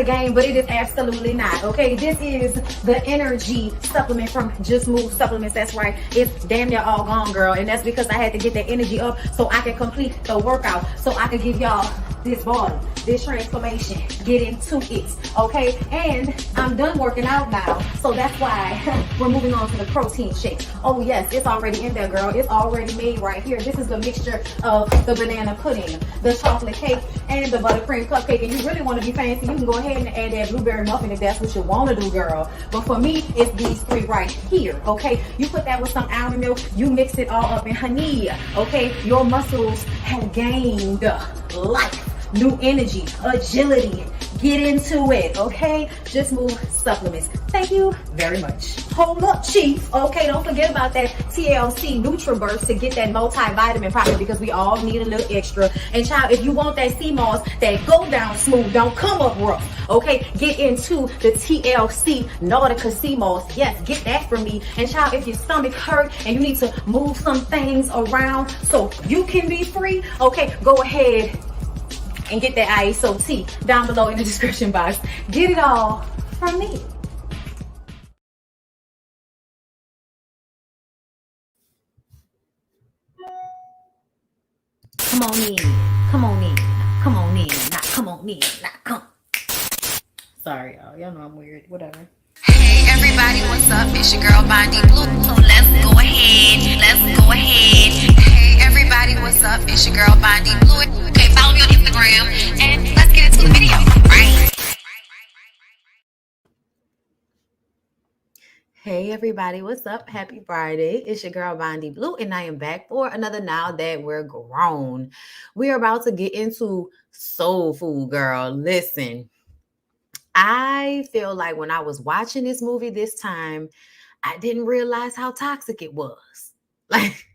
game, but it is absolutely not. Okay, this is the energy supplement from Just Move Supplements. That's right, it's damn near all gone, girl, and that's because I had to get that energy up so I can complete the workout, so I can give y'all this body, this transformation, get into it. Okay, and I'm done working out now, so that's why we're moving on to the protein shake. Oh yes, it's already in there, girl. It's already made right here. This is the mixture of the banana pudding, the chocolate cake, and the buttercream cupcake. And you really want to be fancy, you can go ahead and add that blueberry muffin if that's what you want to do, girl. But for me, it's these three right here. Okay, you put that with some almond milk, you mix it all up, and honey, okay, your muscles have gained life, new energy, agility. Get into it, okay? Just Move Supplements. Thank you very much. Hold up, Chief. Okay, don't forget about that TLC NutriBurst to get that multivitamin probably, because we all need a little extra. And child, if you want that sea moss that go down smooth, don't come up rough, okay? Get into the TLC Nautica sea moss. Yes, get that from me. And child, if your stomach hurt and you need to move some things around so you can be free, okay, go ahead and get that ISO tea down below in the description box. Get it all from me. Come on in, come on in, come on in, not come on in, not come. Sorry, y'all know I'm weird, whatever. Hey everybody, what's up? It's your girl BondyBlue. So let's go ahead. Hey everybody, what's up? It's your girl BondyBlue. Okay, follow me on Instagram and let's get into the video, right? Hey everybody, what's up? Happy Friday. It's your girl BondyBlue, and I am back for another Now That We're Grown. We are about to get into soul food, girl. Listen, I feel like when I was watching this movie this time, I didn't realize how toxic it was. Like,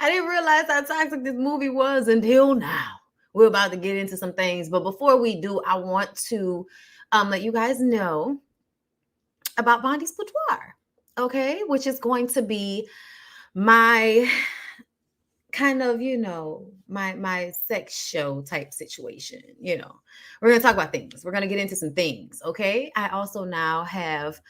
I didn't realize how toxic this movie was until now. We're about to get into some things, but before we do, I want to let you guys know about Bondy's Boudoir, okay? Which is going to be my kind of, my sex show type situation. We're going to talk about things. We're going to get into some things, okay? I also now have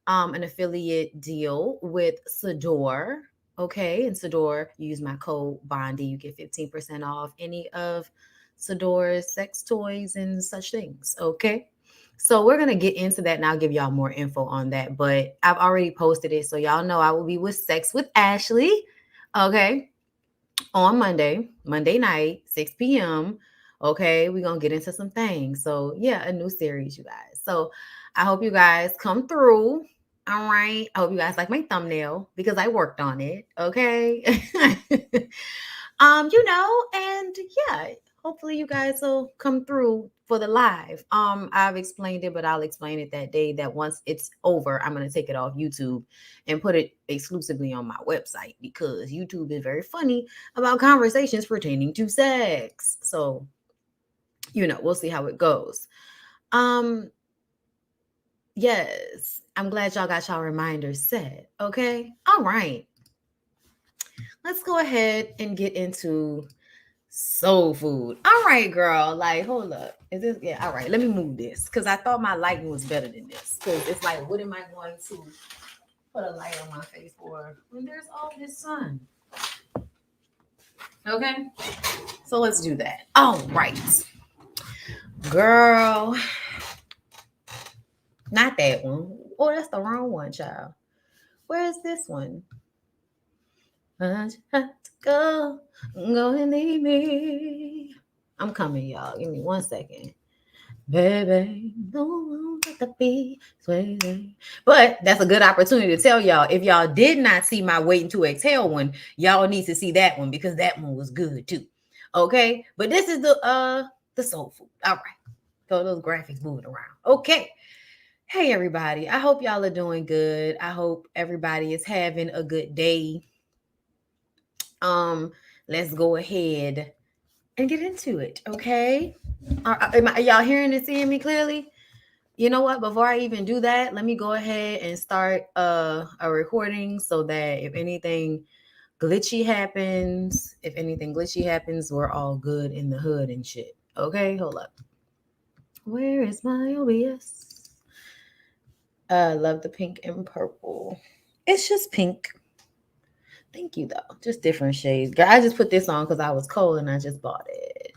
an affiliate deal with SEDURE, okay? And SEDURE, use my code Bondy, you get 15% off any of SEDURE's sex toys and such things, okay? So we're going to get into that, and I'll give y'all more info on that. But I've already posted it, so y'all know I will be with Sex with Ashley, okay, on Monday night, 6 p.m., okay? We're going to get into some things. So, yeah, a new series, you guys. So I hope you guys come through, all right? I hope you guys like my thumbnail because I worked on it, okay? And, yeah, hopefully you guys will come through for the live. I've explained it, but I'll explain it that day, that once it's over, I'm going to take it off YouTube and put it exclusively on my website, because YouTube is very funny about conversations pertaining to sex. So, we'll see how it goes. Yes, I'm glad y'all got y'all reminders set. Okay. All right. Let's go ahead and get into soul food. All right, girl. Like, hold up. Is this? Yeah. All right. Let me move this, because I thought my lighting was better than this. Because it's like, what am I going to put a light on my face for when there's all this sun? Okay. So let's do that. All right, girl. Not that one. Oh, that's the wrong one, child. Where is this one? I just have to go and leave me. I'm coming, y'all. Give me 1 second. Baby, don't let the beat sway. But that's a good opportunity to tell y'all, if y'all did not see my Waiting to Exhale one, y'all need to see that one, because that one was good too. Okay, but this is the soul food. All right, so those graphics moving around. Okay. Hey everybody, I hope y'all are doing good. I hope everybody is having a good day. Let's go ahead and get into it, okay? Are y'all hearing and seeing me clearly? You know what? Before I even do that, let me go ahead and start a recording, so that if anything glitchy happens, we're all good in the hood and shit. Okay, hold up. Where is my OBS? Love the pink and purple. It's just pink. Thank you though. Just different shades. Girl, I just put this on because I was cold and I just bought it.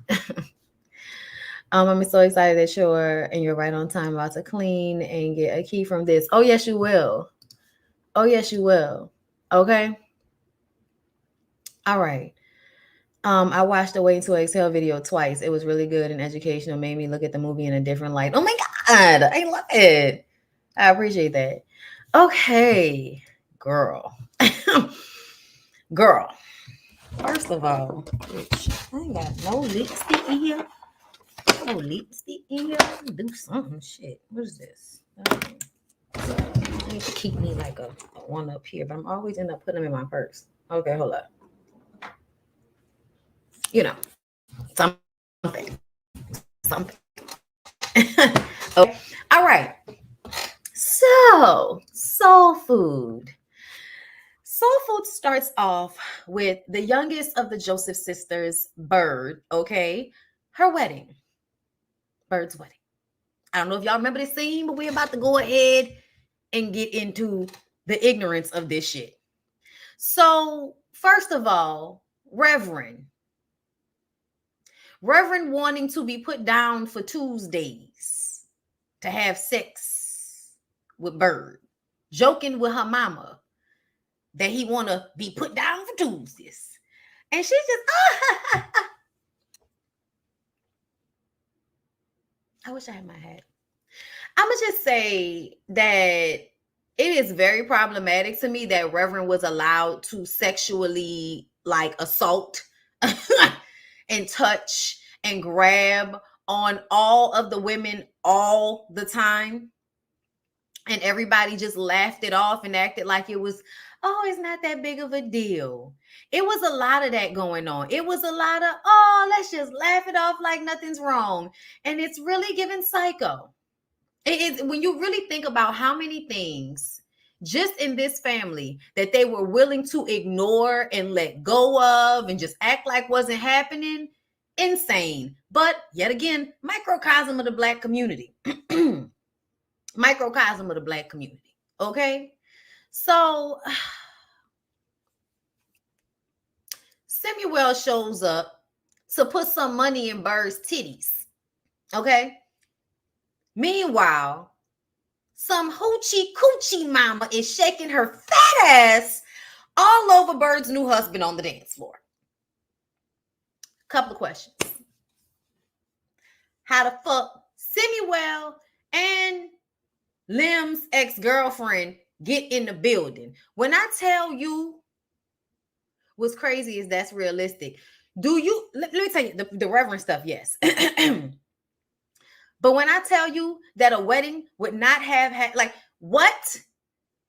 I'm so excited that you're right on time about to clean and get a key from this. Oh yes, you will. Oh yes, you will. Okay. All right. I watched the Wait to Exhale video twice. It was really good and educational. Made me look at the movie in a different light. Oh my God. I love it. I appreciate that. Okay, girl. Girl. First of all, bitch, I ain't got no lipstick in here. No lipstick in here. Do something. Shit. What is this? I need to keep me like a one up here, but I'm always end up putting them in my purse. Okay, hold up. You know, something. Okay. All right. So, soul food. Soul food starts off with the youngest of the Joseph sisters, Bird, okay? Her wedding. Bird's wedding. I don't know if y'all remember this scene, but we're about to go ahead and get into the ignorance of this shit. So, first of all, Reverend wanting to be put down for Tuesdays to have sex with Bird, joking with her mama that he want to be put down for Tuesdays. And she's just, I wish I had my hat. I'm going to just say that it is very problematic to me that Reverend was allowed to sexually like assault and touch and grab on all of the women all the time. And everybody just laughed it off and acted like it was, oh, it's not that big of a deal. It was a lot of that going on. It was a lot of, oh, let's just laugh it off like nothing's wrong. And it's really giving psycho. It is when you really think about how many things just in this family that they were willing to ignore and let go of and just act like wasn't happening. Insane. But yet again, microcosm of the Black community. Microcosm of the Black community. Okay. So Samuel shows up to put some money in Bird's titties. Okay. Meanwhile, some hoochie coochie mama is shaking her fat ass all over Bird's new husband on the dance floor. Couple of questions. How the fuck Samuel and Lim's ex-girlfriend get in the building? When I tell you what's crazy is that's realistic. Do you, let me tell you the Reverend stuff, yes. But when I tell you that a wedding would not have had, like, what?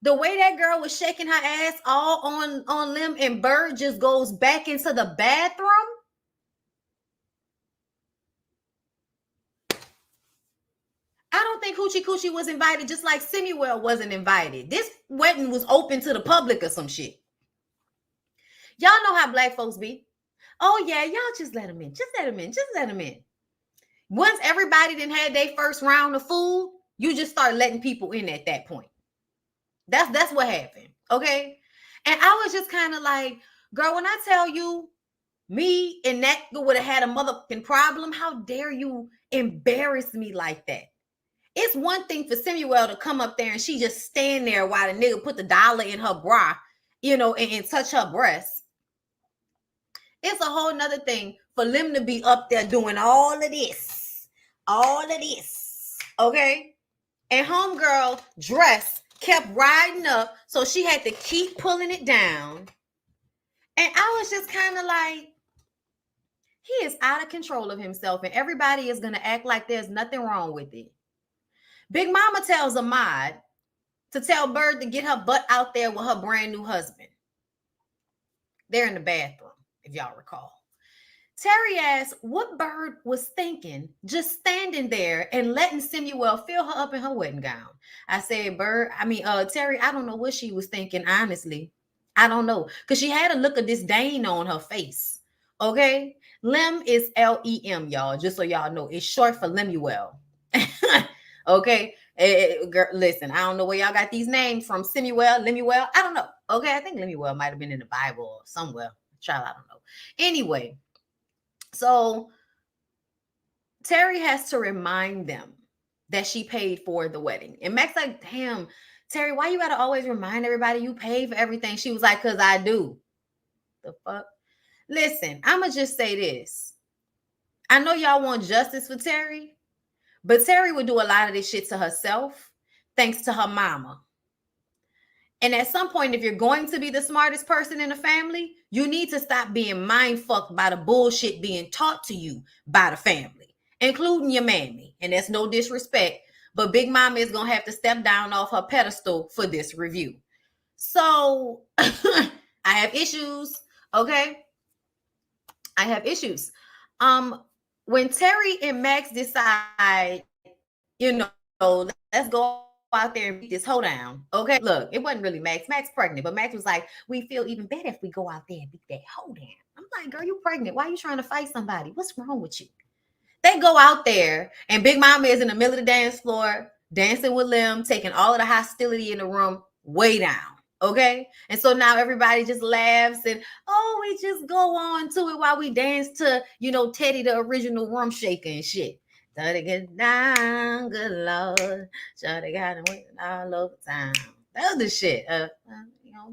The way that girl was shaking her ass all on Lim and Bird just goes back into the bathroom. I don't think Hoochie Coochie was invited, just like Samuel wasn't invited. This wedding was open to the public or some shit. Y'all know how Black folks be. Oh, yeah, y'all just let them in. Just let them in. Just let them in. Once everybody done had their first round of food, you just start letting people in at that point. That's what happened, okay? And I was just kind of like, girl, when I tell you me and that would have had a motherfucking problem, how dare you embarrass me like that? It's one thing for Samuel to come up there and she just stand there while the nigga put the dollar in her bra, you know, and touch her breast. It's a whole nother thing for Lim to be up there doing all of this, okay? And homegirl dress kept riding up, so she had to keep pulling it down. And I was just kind of like, he is out of control of himself, and everybody is going to act like there's nothing wrong with it. Big Mama tells Ahmad to tell Bird to get her butt out there with her brand new husband. They're in the bathroom, if y'all recall. Terry asked what Bird was thinking, just standing there and letting Samuel fill her up in her wedding gown. I said, Terry, I don't know what she was thinking, honestly. I don't know. Because she had a look of disdain on her face. Okay? Lim is L-E-M, y'all, just so y'all know. It's short for Lemuel. Okay. Girl, listen, I don't know where y'all got these names from. Simuel, Lemuel. I don't know. Okay. I think Lemuel might have been in the Bible or somewhere. Child, I don't know. Anyway, so Terry has to remind them that she paid for the wedding. And Mac's like, damn, Terry, why you gotta always remind everybody you paid for everything? She was like, because I do. The fuck? Listen, I'ma just say this. I know y'all want justice for Terry, but Terry would do a lot of this shit to herself, thanks to her mama. And at some point, if you're going to be the smartest person in the family, you need to stop being mind fucked by the bullshit being taught to you by the family, including your mammy. And that's no disrespect, but Big Mama is going to have to step down off her pedestal for this review. So I have issues. Okay. I have issues. When Terry and Max decide, let's go out there and beat this hoe down. Okay. Look, it wasn't really Max. Max pregnant, but Max was like, we feel even better if we go out there and beat that hoe down. I'm like, girl, you pregnant. Why are you trying to fight somebody? What's wrong with you? They go out there and Big Mama is in the middle of the dance floor, dancing with them, taking all of the hostility in the room way down. Okay. And so now everybody just laughs and, oh, we just go on to it while we dance to, Teddy, the original rum shaker and shit. Gotta get down, good Lord. Shawty got him waiting all over time. That was the shit.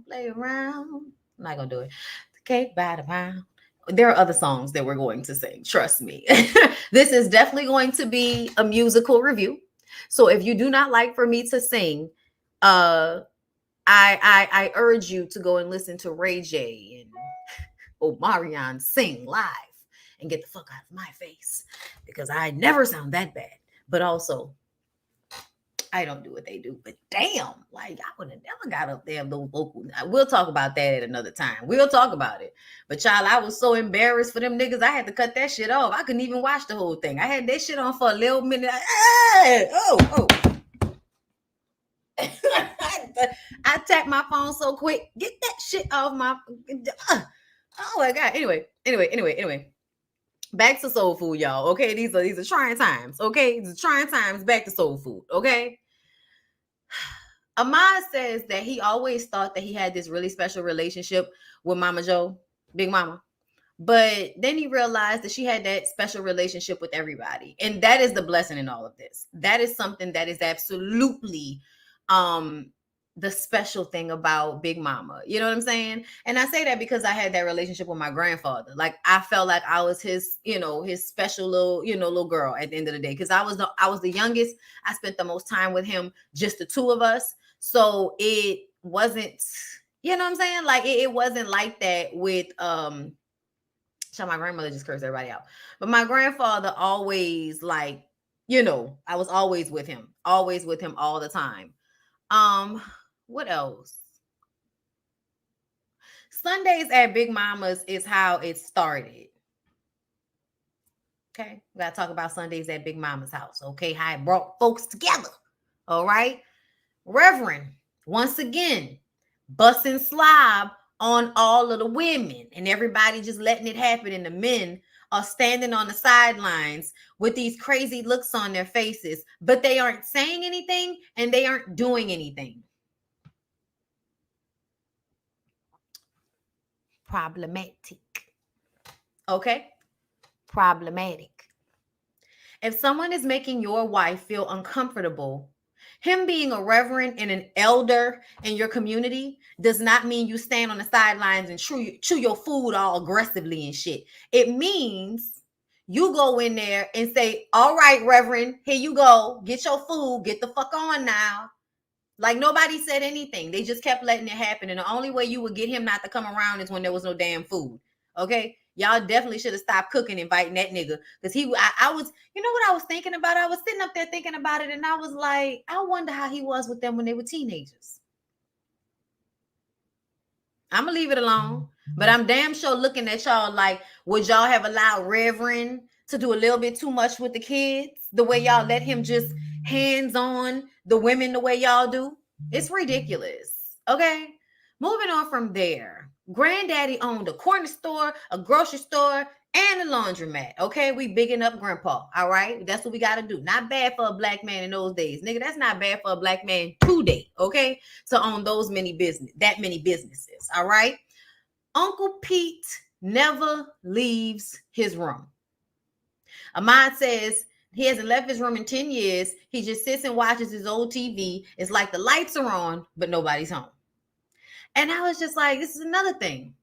Play around. I'm not gonna do it. The cake by the pound. There are other songs that we're going to sing. Trust me. This is definitely going to be a musical review. So if you do not like for me to sing, I urge you to go and listen to Ray J and Omarion sing live and get the fuck out of my face, because I never sound that bad. But also, I don't do what they do. But damn, like I would have never got up there those vocal. We'll talk about that at another time. We'll talk about it. But child, I was so embarrassed for them niggas. I had to cut that shit off. I couldn't even watch the whole thing. I had that shit on for a little minute. Oh. I tapped my phone so quick. Get that shit off my. Oh my god. Anyway. Back to soul food, y'all. Okay, these are trying times. Okay, these are trying times. Back to soul food. Okay. Ahmad says that he always thought that he had this really special relationship with Mama Joe, Big Mama. But then he realized that she had that special relationship with everybody. And that is the blessing in all of this. That is something that is absolutely the special thing about Big Mama. You know what I'm saying? And I say that because I had that relationship with my grandfather. Like I felt like I was his, his special little girl at the end of the day. Because I was the youngest. I spent the most time with him, just the two of us. So it wasn't, you know what I'm saying? Like it wasn't like that with my grandmother just cursed everybody out. But my grandfather always, like, I was always with him all the time. What else? Sundays at Big Mama's is how it started. Okay, we gotta talk about Sundays at Big Mama's house. Okay, how it brought folks together. All right, Reverend, once again, busting slob on all of the women and everybody just letting it happen, and the men are standing on the sidelines with these crazy looks on their faces, but they aren't saying anything and they aren't doing anything. Problematic. Okay? Problematic. If someone is making your wife feel uncomfortable, him being a reverend and an elder in your community does not mean you stand on the sidelines and chew your food all aggressively and shit. It means you go in there and say, all right, Reverend, here you go. Get your food. Get the fuck on now. Like nobody said anything. They just kept letting it happen. And the only way you would get him not to come around is when there was no damn food. Okay? Y'all definitely should have stopped cooking, inviting that nigga. Because I was, you know what I was thinking about? I was sitting up there thinking about it, and I was like, I wonder how he was with them when they were teenagers. I'm going to leave it alone. But I'm damn sure looking at y'all like, would y'all have allowed Reverend to do a little bit too much with the kids? The way y'all let him just hands on the women the way y'all do? It's ridiculous. Okay? Moving on from there. Granddaddy owned a corner store, a grocery store, and a laundromat. Okay, we bigging up grandpa. All right, that's what we got to do. Not bad for a black man in those days, nigga. That's not bad for a black man today. Okay, to own that many businesses. All right, Uncle Pete never leaves his room. Ahmad says he hasn't left his room in 10 years. He just sits and watches his old TV. It's like the lights are on, but nobody's home. And I was just like, this is another thing.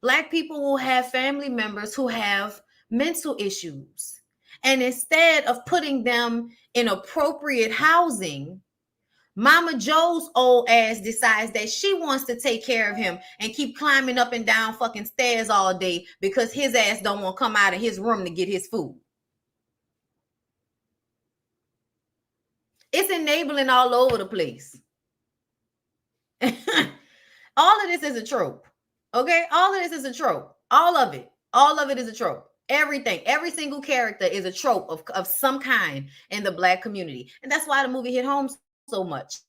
Black people will have family members who have mental issues. And instead of putting them in appropriate housing, Mama Joe's old ass decides that she wants to take care of him and keep climbing up and down fucking stairs all day because his ass don't want to come out of his room to get his food. It's enabling all over the place. All of this is a trope. Okay? All of this is a trope. All of it. All of it is a trope. Everything, every single character is a trope of some kind in the black community. And that's why the movie hit home so much.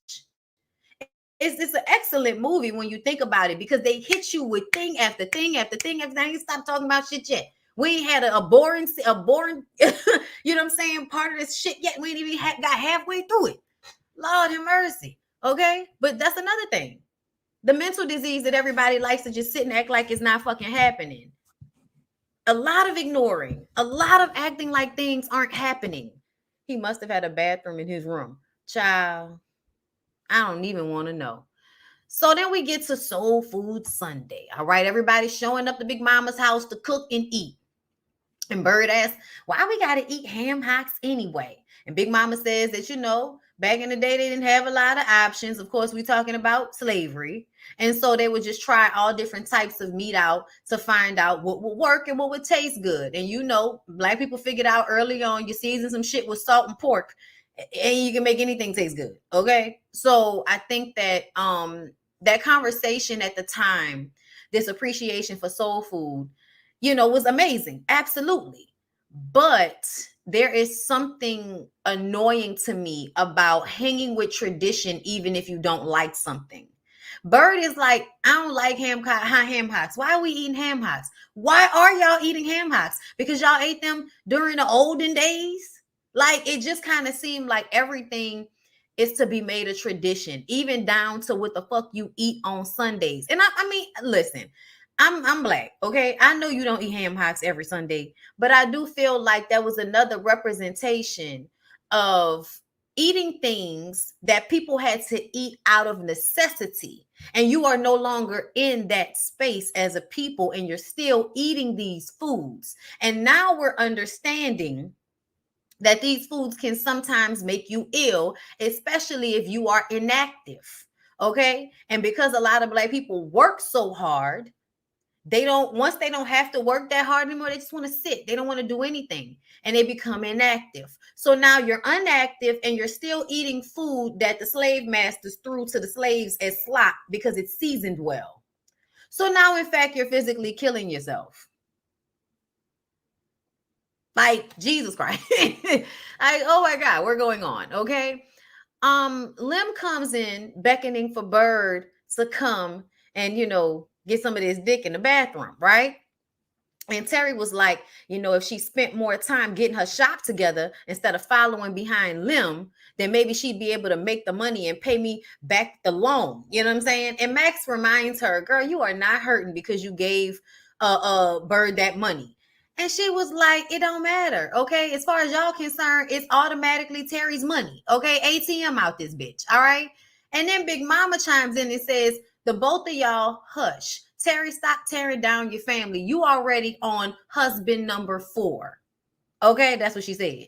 It's an excellent movie when you think about it because they hit you with thing after thing after thing after thing. You stop talking about shit yet. We ain't had a boring, you know what I'm saying, part of this shit yet. We ain't even got halfway through it. Lord have mercy. Okay? But that's another thing. The mental disease that everybody likes to just sit and act like it's not fucking happening. A lot of ignoring, a lot of acting like things aren't happening. He must have had a bathroom in his room. Child, I don't even want to know. So then we get to Soul Food Sunday. All right, everybody showing up to Big Mama's house to cook and eat. And Bird asks, why we got to eat ham hocks anyway? And Big Mama says that, you know, back in the day, they didn't have a lot of options. Of course, we're talking about slavery. And so they would just try all different types of meat out to find out what would work and what would taste good. And, you know, black people figured out early on, you season some shit with salt and pork and you can make anything taste good. Okay. So I think that that conversation at the time, this appreciation for soul food, you know, was amazing. Absolutely. But there is something annoying to me about hanging with tradition, even if you don't like something. Bird is like, I don't like ham hocks. Why are we eating ham hocks? Why are y'all eating ham hocks? Because y'all ate them during the olden days? Like, it just kind of seemed like everything is to be made a tradition, even down to what the fuck you eat on Sundays. And I mean, listen, I'm black, okay? I know you don't eat ham hocks every Sunday, but I do feel like that was another representation of eating things that people had to eat out of necessity. And you are no longer in that space as a people, and you're still eating these foods. And now we're understanding that these foods can sometimes make you ill, especially if you are inactive, okay? And because a lot of black people work so hard, once they don't have to work that hard anymore, they just want to sit. They don't want to do anything and they become inactive. So now you're inactive and you're still eating food that the slave masters threw to the slaves as slop because it's seasoned well. So now, in fact, you're physically killing yourself. Like, Jesus Christ. Oh my God, we're going on. Okay. Lim comes in beckoning for Bird to come and, you know, get some of this dick in the bathroom, right? And Terry was like, you know, if she spent more time getting her shop together instead of following behind Lim, then maybe she'd be able to make the money and pay me back the loan. You know what I'm saying? And Max reminds her, girl, you are not hurting because you gave Bird that money. And she was like, it don't matter. Okay. As far as y'all concerned, it's automatically Terry's money. Okay. ATM out this bitch. All right. And then Big Mama chimes in and says, the both of y'all hush. Terry, stop tearing down your family. You already on husband number 4. Okay, that's what she said.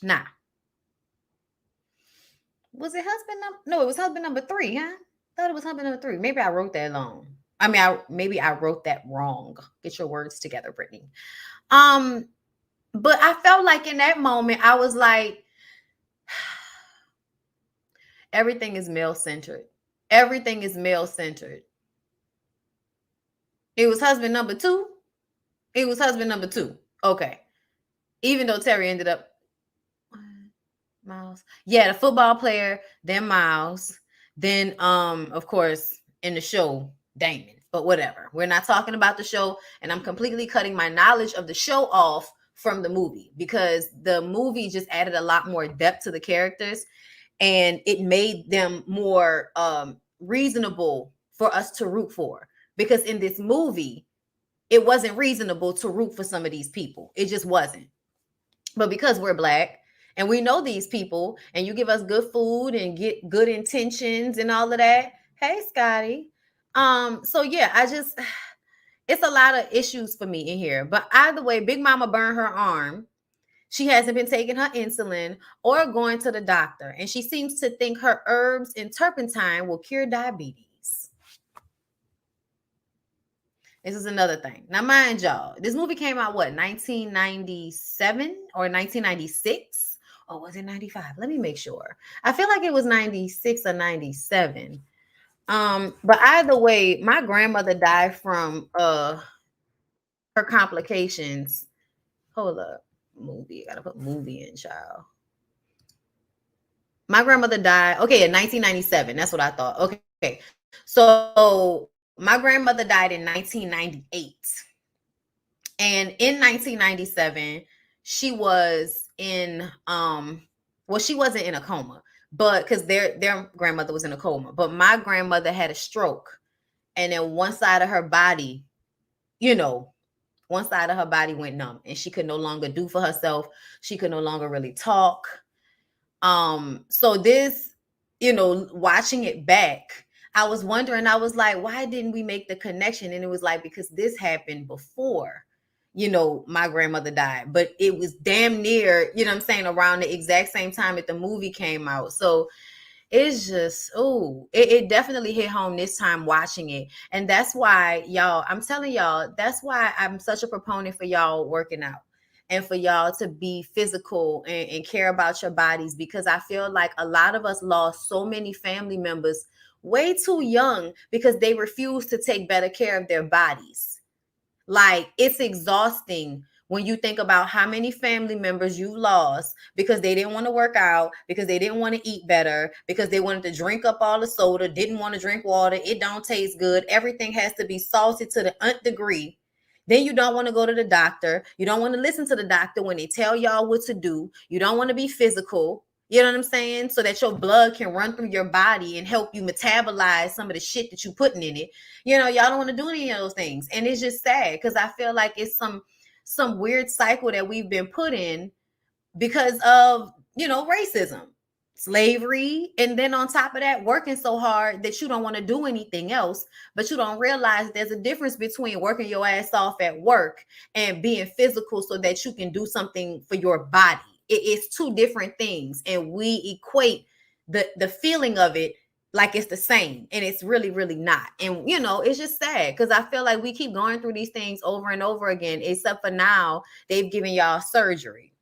Nah. Was it husband number? No, it was husband number 3, huh? I thought it was husband number 3. Maybe I wrote that long. I mean, maybe I wrote that wrong. Get your words together, Brittany. But I felt like in that moment, I was like, everything is male-centered. Everything is male-centered. It was husband number 2. It was husband number 2. Okay. Even though Terry ended up Miles. Yeah, the football player, then Miles, then of course in the show, Damon. But whatever. We're not talking about the show, and I'm completely cutting my knowledge of the show off from the movie because the movie just added a lot more depth to the characters and it made them more reasonable for us to root for. Because in this movie, it wasn't reasonable to root for some of these people. It just wasn't. But because we're Black and we know these people and you give us good food and get good intentions and all of that. Hey, Scotty. So yeah, it's a lot of issues for me in here. But either way, Big Mama burned her arm. She hasn't been taking her insulin or going to the doctor. And she seems to think her herbs and turpentine will cure diabetes. This is another thing. Now, mind y'all, this movie came out, what, 1997 or 1996? Or was it 95? Let me make sure. I feel like it was 96 or 97. But either way, my grandmother died from her complications. Hold up. Movie. I gotta put movie in, child. My grandmother died, okay, in 1997. That's what I thought. Okay. So my grandmother died in 1998. And in 1997, she was in she wasn't in a coma, but because their grandmother was in a coma. But my grandmother had a stroke, and then one side of her body, one side of her body went numb, and she could no longer do for herself. She could no longer really talk. So this, watching it back, I was wondering, I was like, why didn't we make the connection? And it was like, because this happened before, my grandmother died, but it was damn near, around the exact same time that the movie came out. So it's just, it definitely hit home this time watching it. And that's why, y'all, I'm telling y'all, that's why I'm such a proponent for y'all working out and for y'all to be physical and care about your bodies, because I feel like a lot of us lost so many family members way too young because they refused to take better care of their bodies. Like, it's exhausting when you think about how many family members you lost because they didn't want to work out, because they didn't want to eat better, because they wanted to drink up all the soda, didn't want to drink water. It don't taste good. Everything has to be salty to the nth degree. Then you don't want to go to the doctor. You don't want to listen to the doctor when they tell y'all what to do. You don't want to be physical. You know what I'm saying? So that your blood can run through your body and help you metabolize some of the shit that you're putting in it. Y'all don't want to do any of those things. And it's just sad because I feel like it's some weird cycle that we've been put in because of, racism, slavery, and then on top of that, working so hard that you don't want to do anything else, but you don't realize there's a difference between working your ass off at work and being physical so that you can do something for your body. It's two different things, and we equate the feeling of it like it's the same, and it's really, really not. And it's just sad because I feel like we keep going through these things over and over again, except for now they've given y'all surgery.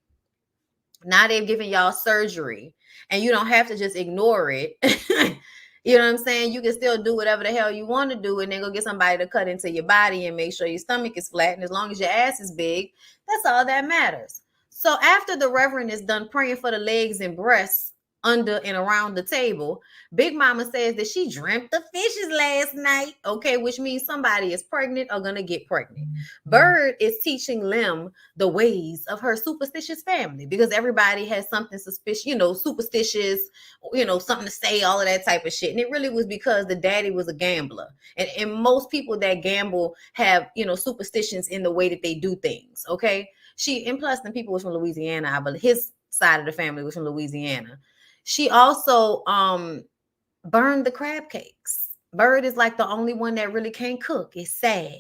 Now they've given y'all surgery, and you don't have to just ignore it. You know what I'm saying? You can still do whatever the hell you want to do, and then go get somebody to cut into your body and make sure your stomach is flat. And as long as your ass is big, that's all that matters. So after the reverend is done praying for the legs and breasts under and around the table, Big Mama says that she dreamt the fishes last night, okay, which means somebody is pregnant or gonna get pregnant. Bird is teaching Lim the ways of her superstitious family because everybody has something suspicious, superstitious, something to say, all of that type of shit. And it really was because the daddy was a gambler. And most people that gamble have, superstitions in the way that they do things, okay? And plus the people was from Louisiana, I believe his side of the family was from Louisiana. She also burned the crab cakes. Bird is like the only one that really can't cook. It's sad.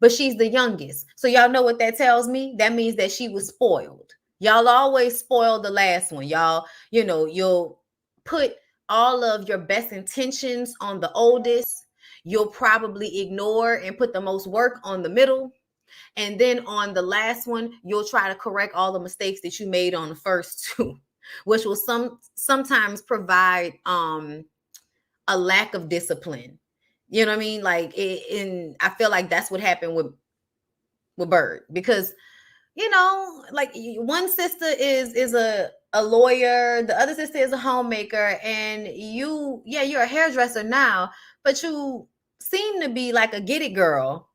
But she's the youngest. So y'all know what that tells me? That means that she was spoiled. Y'all always spoil the last one. Y'all, you'll put all of your best intentions on the oldest. You'll probably ignore and put the most work on the middle. And then on the last one, you'll try to correct all the mistakes that you made on the first two, which will sometimes provide a lack of discipline. You know what I mean? Like, I feel like that's what happened with Bird, because like one sister is a lawyer, the other sister is a homemaker, and you're a hairdresser now, but you seemed to be like a get it girl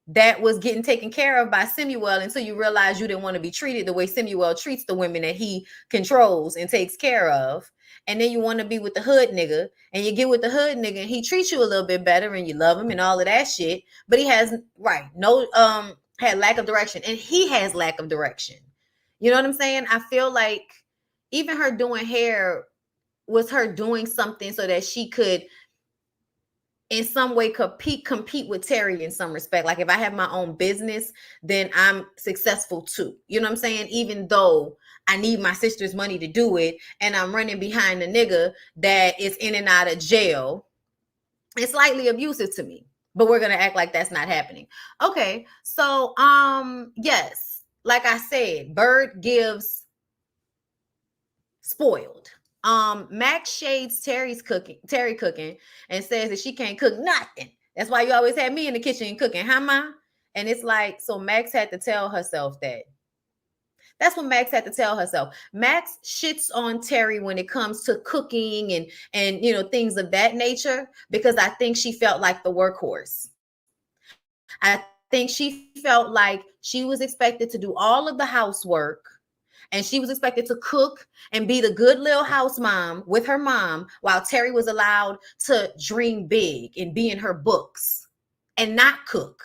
that was getting taken care of by Samuel until you realize you didn't want to be treated the way Samuel treats the women that he controls and takes care of. And then you want to be with the hood nigga, and you get with the hood nigga and he treats you a little bit better and you love him and all of that shit. But he has no had lack of direction, and he has lack of direction. You know what I'm saying? I feel like even her doing hair was her doing something so that she could in some way compete with Terry in some respect. Like if I have my own business, then I'm successful too. You know what I'm saying? Even though I need my sister's money to do it and I'm running behind a nigga that is in and out of jail, it's slightly abusive to me. But we're gonna act like that's not happening. Okay, so yes, like I said, Bird gives spoiled. Max shades Terry cooking and says that she can't cook nothing. That's why you always had me in the kitchen cooking, huh, Ma? And it's like, so Max had to tell herself that. That's what Max had to tell herself. Max shits on Terry when it comes to cooking and things of that nature, because I think she felt like the workhorse. I think she felt like she was expected to do all of the housework, and she was expected to cook and be the good little house mom with her mom while Terry was allowed to dream big and be in her books and not cook,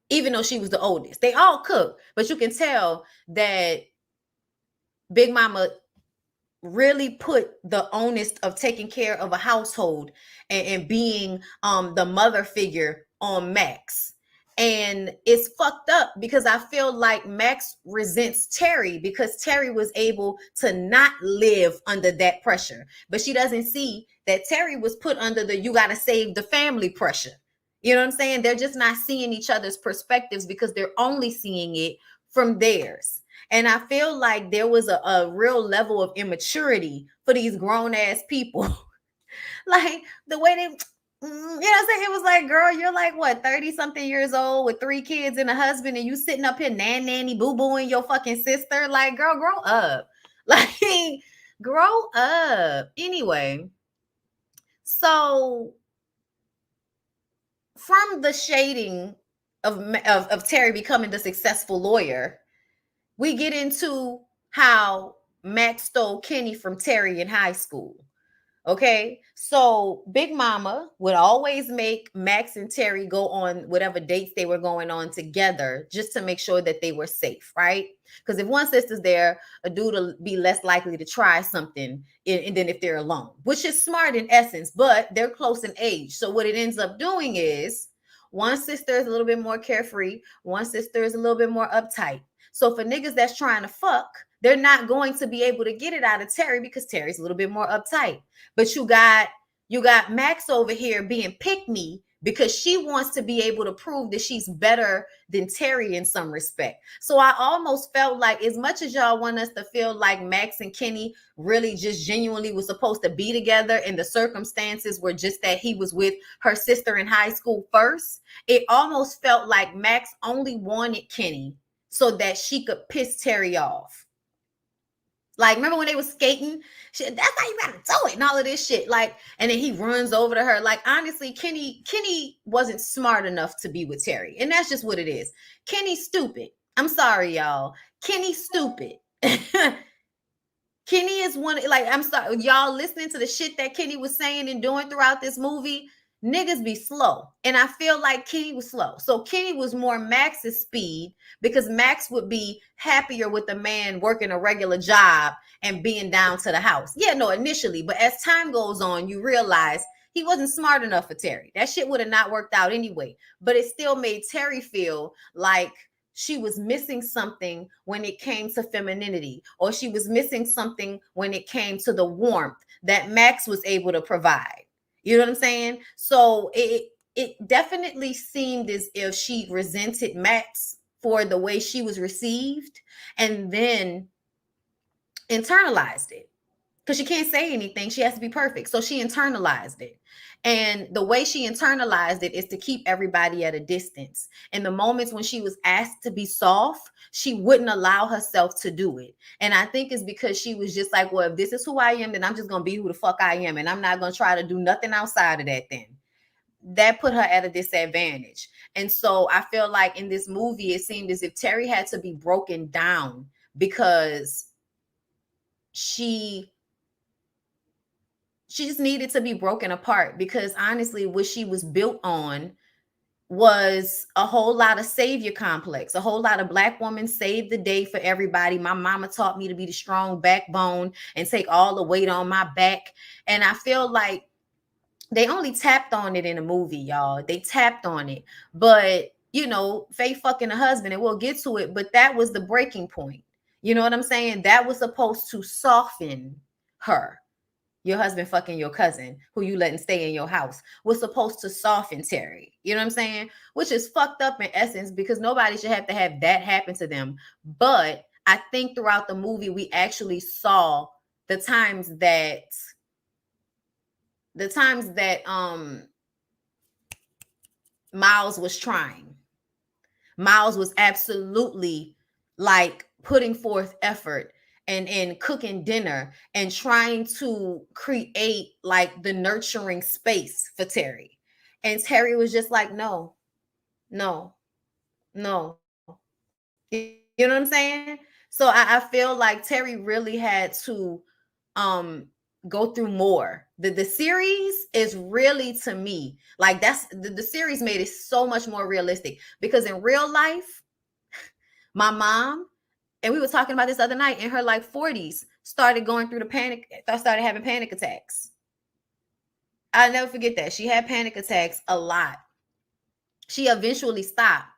even though she was the oldest. They all cook, but you can tell that Big Mama really put the onus of taking care of a household and being the mother figure on Max. And it's fucked up because I feel like Max resents Terry because Terry was able to not live under that pressure. But she doesn't see that Terry was put under the you got to save the family pressure. You know what I'm saying? They're just not seeing each other's perspectives because they're only seeing it from theirs. And I feel like there was a real level of immaturity for these grown ass people. Like the way they, you know what I'm saying? It was like, girl, you're like, what, 30 something years old with 3 kids and a husband, and you sitting up here nanny boo booing your fucking sister. Like, girl, grow up. Like, grow up. Anyway, so from the shading of Terry becoming the successful lawyer, we get into how Max stole Kenny from Terry in high school. Okay, so Big Mama would always make Max and Terry go on whatever dates they were going on together just to make sure that they were safe, right? Because if one sister's there, a dude will be less likely to try something than if they're alone, which is smart in essence, but they're close in age. So what it ends up doing is one sister is a little bit more carefree, one sister is a little bit more uptight. So for niggas that's trying to fuck, they're not going to be able to get it out of Terry because Terry's a little bit more uptight. But you got Max over here being pick me because she wants to be able to prove that she's better than Terry in some respect. So I almost felt like, as much as y'all want us to feel like Max and Kenny really just genuinely was supposed to be together and the circumstances were just that he was with her sister in high school first, it almost felt like Max only wanted Kenny so that she could piss Terry off. Like, remember when they was skating? That's how you gotta do it and all of this shit. Like, and then he runs over to her. Like, honestly, Kenny wasn't smart enough to be with Terry. And that's just what it is. Kenny's stupid. I'm sorry, y'all. Kenny's stupid. Kenny is one, like, I'm sorry, y'all listening to the shit that Kenny was saying and doing throughout this movie. Niggas be slow. And I feel like Kenny was slow. So Kenny was more Max's speed because Max would be happier with a man working a regular job and being down to the house. Yeah, no, initially. But as time goes on, you realize he wasn't smart enough for Terry. That shit would have not worked out anyway. But it still made Terry feel like she was missing something when it came to femininity, or she was missing something when it came to the warmth that Max was able to provide. You know what I'm saying? So it definitely seemed as if she resented Max for the way she was received and then internalized it. Because she can't say anything. She has to be perfect. So she internalized it. And the way she internalized it is to keep everybody at a distance. In the moments when she was asked to be soft, she wouldn't allow herself to do it. And I think it's because she was just like, well, if this is who I am, then I'm just going to be who the fuck I am. And I'm not going to try to do nothing outside of that then. that put her at a disadvantage. And so I feel like in this movie, it seemed as if Terry had to be broken down because she just needed to be broken apart, because honestly, what she was built on was a whole lot of savior complex, a whole lot of black woman saved the day for everybody. My mama taught me to be the strong backbone and take all the weight on my back. And I feel like they only tapped on it in a movie, y'all. They tapped on it. But, you know, Faye fucking a husband, and we'll get to it, but that was the breaking point. You know what I'm saying? That was supposed to soften her. Your husband fucking your cousin who you letting stay in your house was supposed to soften Terry. You know what I'm saying? Which is fucked up in essence, because nobody should have to have that happen to them. But I think throughout the movie, we actually saw the times that Miles was trying. Miles was absolutely like putting forth effort and cooking dinner and trying to create like the nurturing space for Terry. And Terry was just like, no, no, no. You know what I'm saying? So I feel like Terry really had to um go through more. The series is really, to me, like that's the series made it so much more realistic, because in real life, my mom, and we were talking about this other night, in her like 40s, started going through started having panic attacks. I'll never forget that. She had panic attacks a lot. She eventually stopped.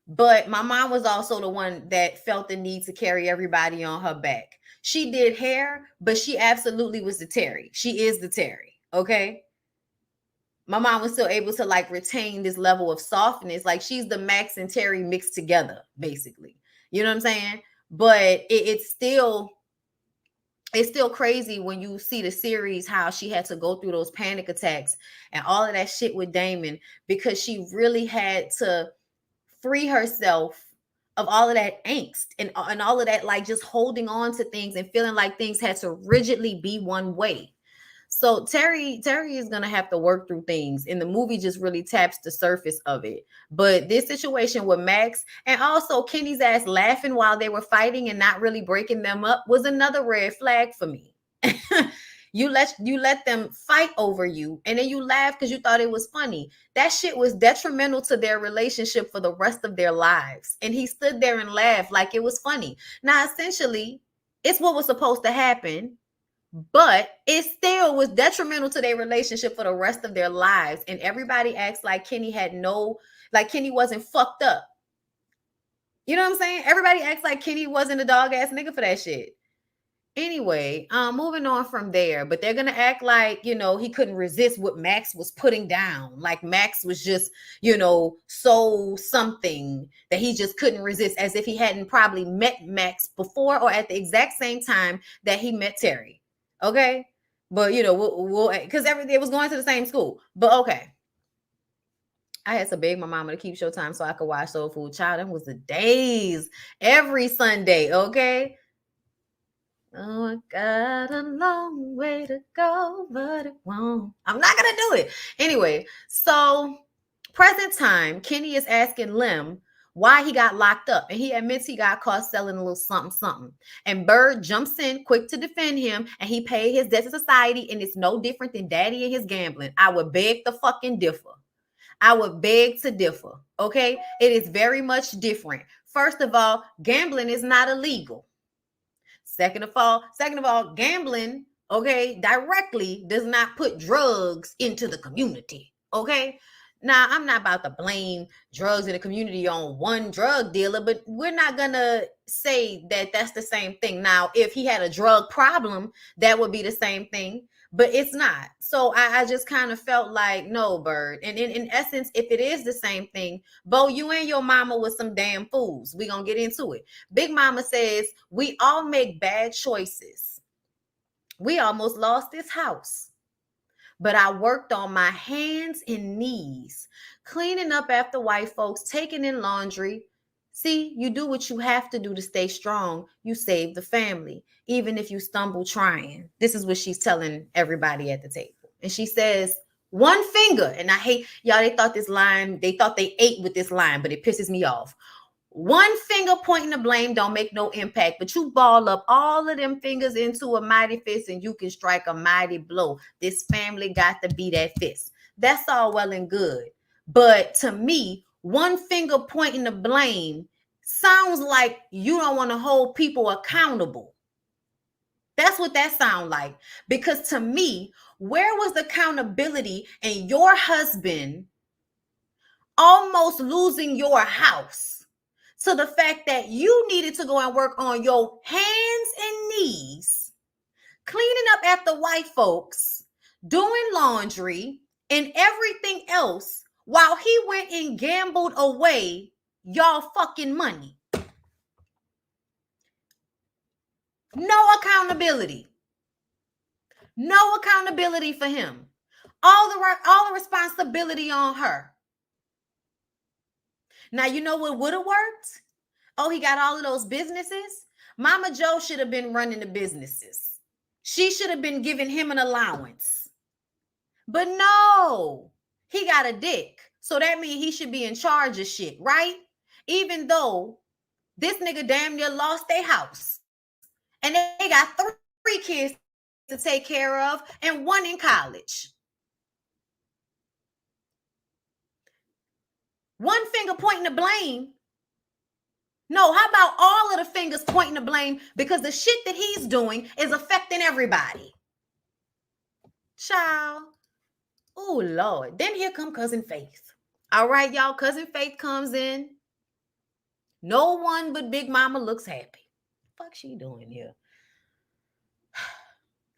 But my mom was also the one that felt the need to carry everybody on her back. She did hair, but she absolutely was the Terry. She is the Terry. Okay. My mom was still able to like retain this level of softness. Like she's the Max and Terry mixed together, basically. You know what I'm saying? But it's still crazy when you see the series, how she had to go through those panic attacks and all of that shit with Damon, because she really had to free herself of all of that angst and all of that, like just holding on to things and feeling like things had to rigidly be one way. So Terry is gonna have to work through things, and the movie just really taps the surface of it. But this situation with Max, and also Kenny's ass laughing while they were fighting and not really breaking them up, was another red flag for me. You let them fight over you, and then you laugh because you thought it was funny. That shit was detrimental to their relationship for the rest of their lives. And he stood there and laughed like it was funny. Now, essentially, it's what was supposed to happen, but it still was detrimental to their relationship for the rest of their lives. And everybody acts like Kenny Kenny wasn't fucked up. You know what I'm saying? Everybody acts like Kenny wasn't a dog ass nigga for that shit. Anyway, moving on from there, but they're gonna act like, you know, he couldn't resist what Max was putting down. Like Max was just, you know, so something that he just couldn't resist, as if he hadn't probably met Max before or at the exact same time that he met Terry. Okay, but you know, we'll because everything was going to the same school. But okay, I had to beg my mama to keep Showtime so I could watch Soul Food. Child, them was the days every Sunday. Okay. Oh, I got a long way to go, but it won't. I'm not going to do it. Anyway, so present time, Kenny is asking Lim why he got locked up, and he admits he got caught selling a little something, something. And Bird jumps in quick to defend him, and he paid his debt to society, and it's no different than Daddy and his gambling. I would beg to fucking differ. I would beg to differ, okay? It is very much different. First of all, gambling is not illegal. Second of all, gambling, okay, directly does not put drugs into the community, okay? Now, I'm not about to blame drugs in the community on one drug dealer, but we're not going to say that that's the same thing. Now, if he had a drug problem, that would be the same thing, but it's not. So I just kind of felt like, no, Bird. And in essence, if it is the same thing, Bo, you and your mama was some damn fools. We're going to get into it. Big Mama says, we all make bad choices. We almost lost this house. But I worked on my hands and knees, cleaning up after white folks, taking in laundry. See, you do what you have to do to stay strong. You save the family, even if you stumble trying. This is what she's telling everybody at the table. And she says, One finger, and I hate y'all. They thought they ate with this line, but it pisses me off. One finger pointing the blame don't make no impact, but you ball up all of them fingers into a mighty fist and you can strike a mighty blow. This family got to be that fist. That's all well and good. But to me, one finger pointing the blame sounds like you don't want to hold people accountable. That's what that sounds like. Because to me, where was the accountability in your husband almost losing your house to the fact that you needed to go and work on your hands and knees, cleaning up after white folks, doing laundry, and everything else while he went and gambled away y'all fucking money? No accountability. No accountability for him. All the responsibility on her. Now, you know what would have worked? Oh, he got all of those businesses. Mama Joe should have been running the businesses. She should have been giving him an allowance. But no, he got a dick. So that means he should be in charge of shit, right? Even though this nigga damn near lost their house. And they got 3 kids to take care of and 1 in college. One finger pointing the blame. No, how about all of the fingers pointing the blame because the shit that he's doing is affecting everybody? Child. Oh, Lord. Then here come Cousin Faith. All right, y'all. Cousin Faith comes in. No one but Big Mama looks happy. Fuck she doing here?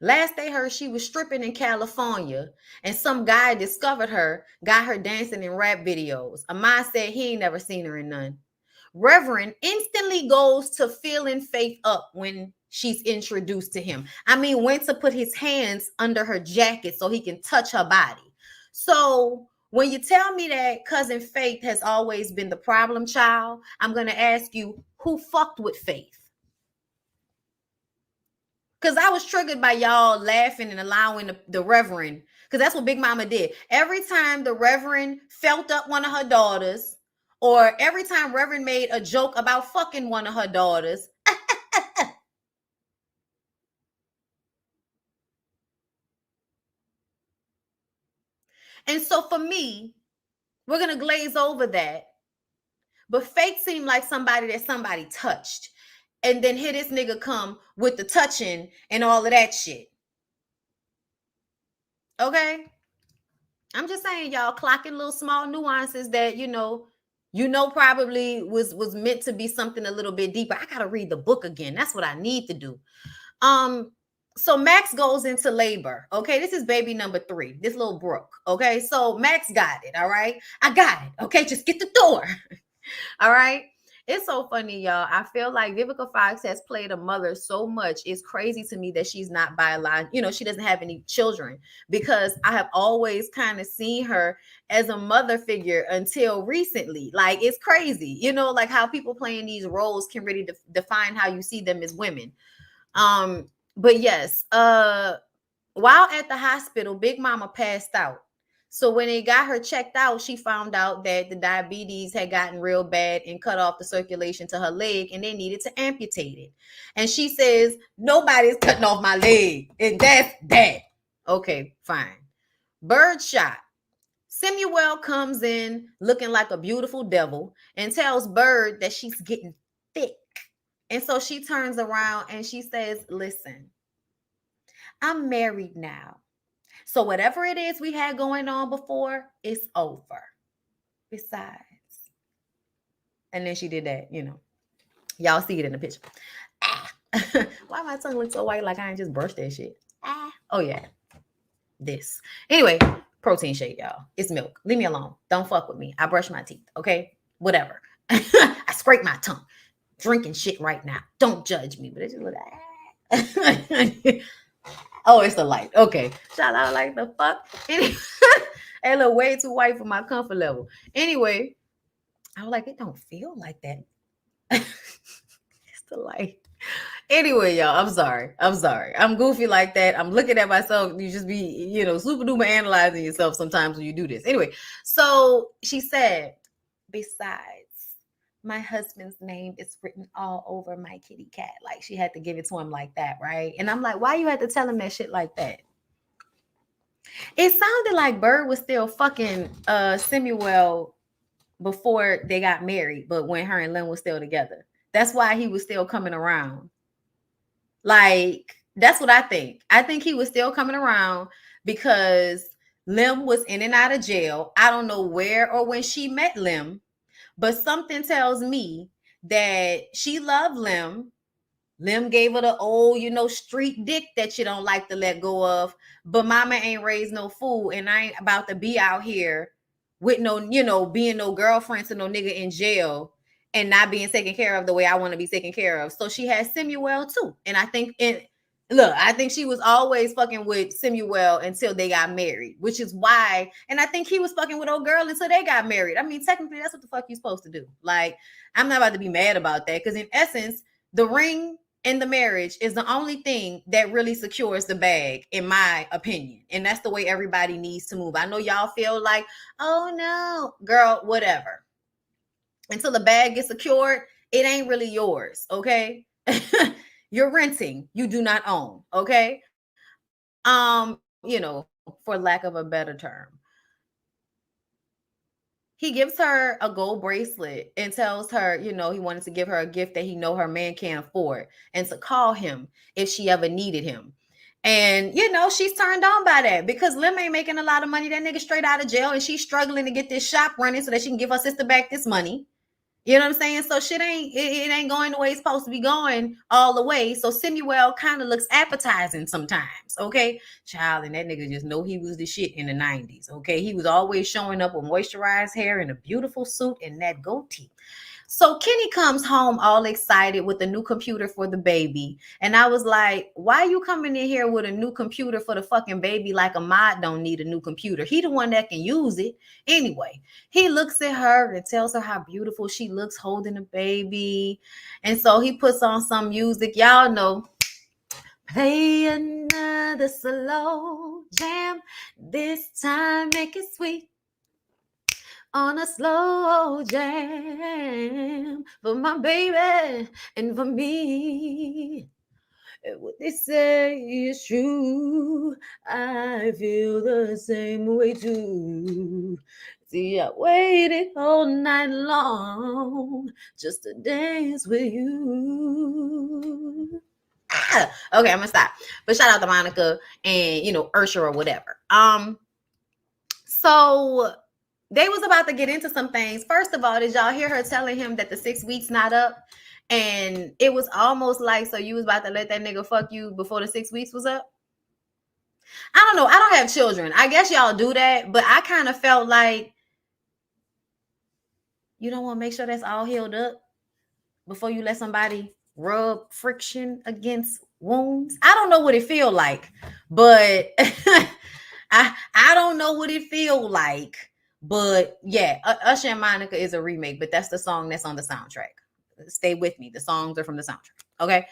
Last they heard, she was stripping in California, and some guy discovered her, got her dancing in rap videos. Amai said he ain't never seen her in none. Reverend instantly goes to filling Faith up when she's introduced to him. I mean, went to put his hands under her jacket so he can touch her body. So when you tell me that Cousin Faith has always been the problem child, I'm going to ask you, who fucked with Faith? Because I was triggered by y'all laughing and allowing the Reverend, because that's what Big Mama did. Every time the Reverend felt up one of her daughters, or every time Reverend made a joke about fucking one of her daughters, and so for me, we're going to glaze over that. But Faith seemed like somebody that somebody touched. And then here this nigga come with the touching and all of that shit. Okay? I'm just saying, y'all, clocking little small nuances that, you know, probably was meant to be something a little bit deeper. I got to read the book again. That's what I need to do. So Max goes into labor. Okay, this is baby number 3, this little Brooke. Okay, so Max got it. All right, I got it. Okay, just get the door. All right. It's so funny, y'all. I feel like Vivica Fox has played a mother so much. It's crazy to me that she's not biological. You know, she doesn't have any children, because I have always kind of seen her as a mother figure until recently. Like, it's crazy, you know, like how people playing these roles can really define how you see them as women. But yes, while at the hospital, Big Mama passed out. So when they got her checked out, she found out that the diabetes had gotten real bad and cut off the circulation to her leg, and they needed to amputate it. And she says, nobody's cutting off my leg, and that's that. Okay, fine. Bird shot. Samuel comes in looking like a beautiful devil and tells Bird that she's getting thick. And so she turns around and she says, listen, I'm married now. So whatever it is we had going on before, it's over. Besides. And then she did that, you know. Y'all see it in the picture. Ah. Why my tongue look so white like I ain't just brushed that shit? Ah. Oh, yeah. This. Anyway, protein shake, y'all. It's milk. Leave me alone. Don't fuck with me. I brush my teeth, okay? Whatever. I scrape my tongue. Drinking shit right now. Don't judge me. But it just look oh, it's the light. Okay. Shout out like the fuck. Anyway, it look way too white for my comfort level. Anyway, I was like, it don't feel like that. It's the light. Anyway, y'all, I'm sorry. I'm sorry. I'm goofy like that. I'm looking at myself. You just be, super duper analyzing yourself sometimes when you do this. Anyway, so she said, besides, my husband's name is written all over my kitty cat. Like she had to give it to him like that, right? And I'm like, why you had to tell him that shit like that? It sounded like Bird was still fucking Samuel before they got married, but when her and Lynn was still together. That's why he was still coming around. Like, that's what I think. I think he was still coming around because Lim was in and out of jail. I don't know where or when she met Lim, but something tells me that she loved Lim. Lim gave her the old, street dick that you don't like to let go of. But mama ain't raised no fool, and I ain't about to be out here with no, being no girlfriend to no nigga in jail and not being taken care of the way I want to be taken care of. So she had Samuel too. And I think she was always fucking with Samuel until they got married, which is why, and I think he was fucking with old girl until they got married. I mean, technically, that's what the fuck you supposed to do. Like, I'm not about to be mad about that because in essence, the ring in the marriage is the only thing that really secures the bag, in my opinion. And that's the way everybody needs to move. I know y'all feel like, oh no, girl, whatever. Until the bag gets secured, it ain't really yours, okay? You're renting, you do not own, okay? For lack of a better term. He gives her a gold bracelet and tells her, he wanted to give her a gift that he know her man can't afford and to call him if she ever needed him. And, she's turned on by that because Lim ain't making a lot of money. That nigga straight out of jail and she's struggling to get this shop running so that she can give her sister back this money. You know what I'm saying? So shit it ain't going the way it's supposed to be going all the way. So Samuel kind of looks appetizing sometimes, okay? Child, and that nigga just know he was the shit in the 90s, okay? He was always showing up with moisturized hair and a beautiful suit and that goatee. So Kenny comes home all excited with a new computer for the baby. And I was like, why are you coming in here with a new computer for the fucking baby like Ahmad don't need a new computer? He the one that can use it. Anyway, he looks at her and tells her how beautiful she looks holding a baby. And so he puts on some music. Y'all know, play another slow jam. This time make it sweet. On a slow jam for my baby and for me. What they say is true. I feel the same way too. See, I waited all night long just to dance with you. Okay, I'm gonna stop. But shout out to Monica and Ursula or whatever. So they was about to get into some things. First of all, did y'all hear her telling him that the 6 weeks not up? And it was almost like, so you was about to let that nigga fuck you before the 6 weeks was up? I don't know. I don't have children. I guess y'all do that, but I kind of felt like you don't want to make sure that's all healed up before you let somebody rub friction against wounds. I don't know what it feel like, but I don't know what it feel like. But yeah, Usher and Monica is a remake, but that's the song that's on the soundtrack. Stay with me. The songs are from the soundtrack. Okay.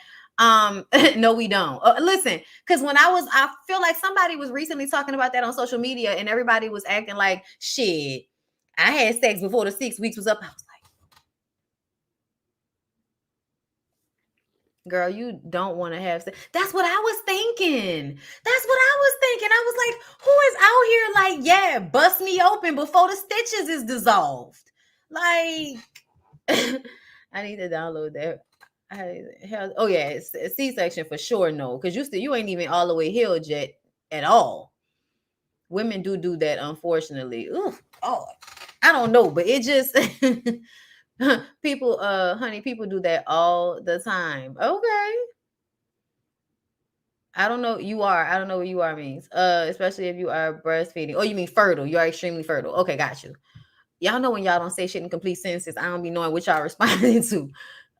No, we don't. Listen, because I feel like somebody was recently talking about that on social media and everybody was acting like, shit, I had sex before the 6 weeks was up. I was like, girl, you don't want to have sex. That's what I was thinking. I was like, who is out here like, yeah, bust me open before the stitches is dissolved? Like, I need to download that. Oh yeah, it's a C-section for sure. No, because you ain't even all the way healed yet at all. Women do that, unfortunately. Ooh, oh, I don't know, but it just people, honey, people do that all the time. Okay. I don't know. I don't know what you are means. Especially if you are breastfeeding. Oh, you mean fertile. You are extremely fertile. Okay, got you. Y'all know when y'all don't say shit in complete sentences, I don't be knowing what y'all responding to.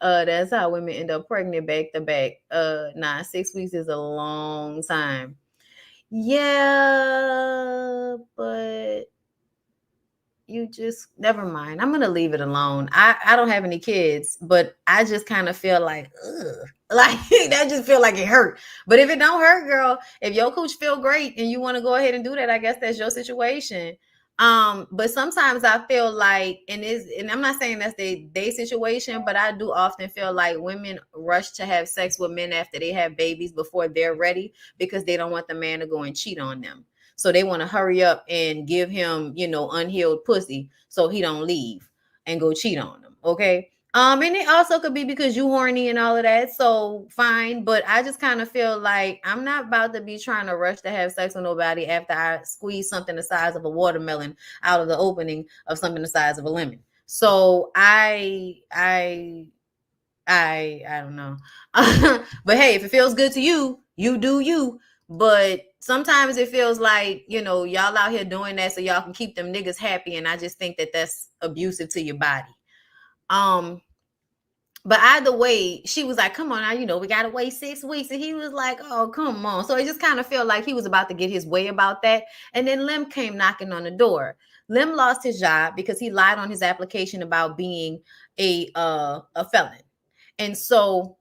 That's how women end up pregnant back to back. 6 weeks is a long time. Yeah, but you just never mind. I'm gonna leave it alone. I don't have any kids, but I just kind of feel like, Like that just feel like it hurt. But if it don't hurt, girl, if your cooch feel great and you want to go ahead and do that, I guess that's your situation. But sometimes I feel like, and I'm not saying that's their situation, but I do often feel like women rush to have sex with men after they have babies before they're ready because they don't want the man to go and cheat on them. So they want to hurry up and give him, unhealed pussy so he don't leave and go cheat on them. Okay. And it also could be because you horny and all of that. So fine. But I just kind of feel like I'm not about to be trying to rush to have sex with nobody after I squeeze something the size of a watermelon out of the opening of something the size of a lemon. So I don't know. But hey, if it feels good to you, you do you. But sometimes it feels like, y'all out here doing that so y'all can keep them niggas happy. And I just think that that's abusive to your body. But either way, she was like, come on now, we gotta wait 6 weeks. And he was like, oh, come on. So it just kind of felt like he was about to get his way about that. And then Lim came knocking on the door. Lim lost his job because he lied on his application about being a felon. And so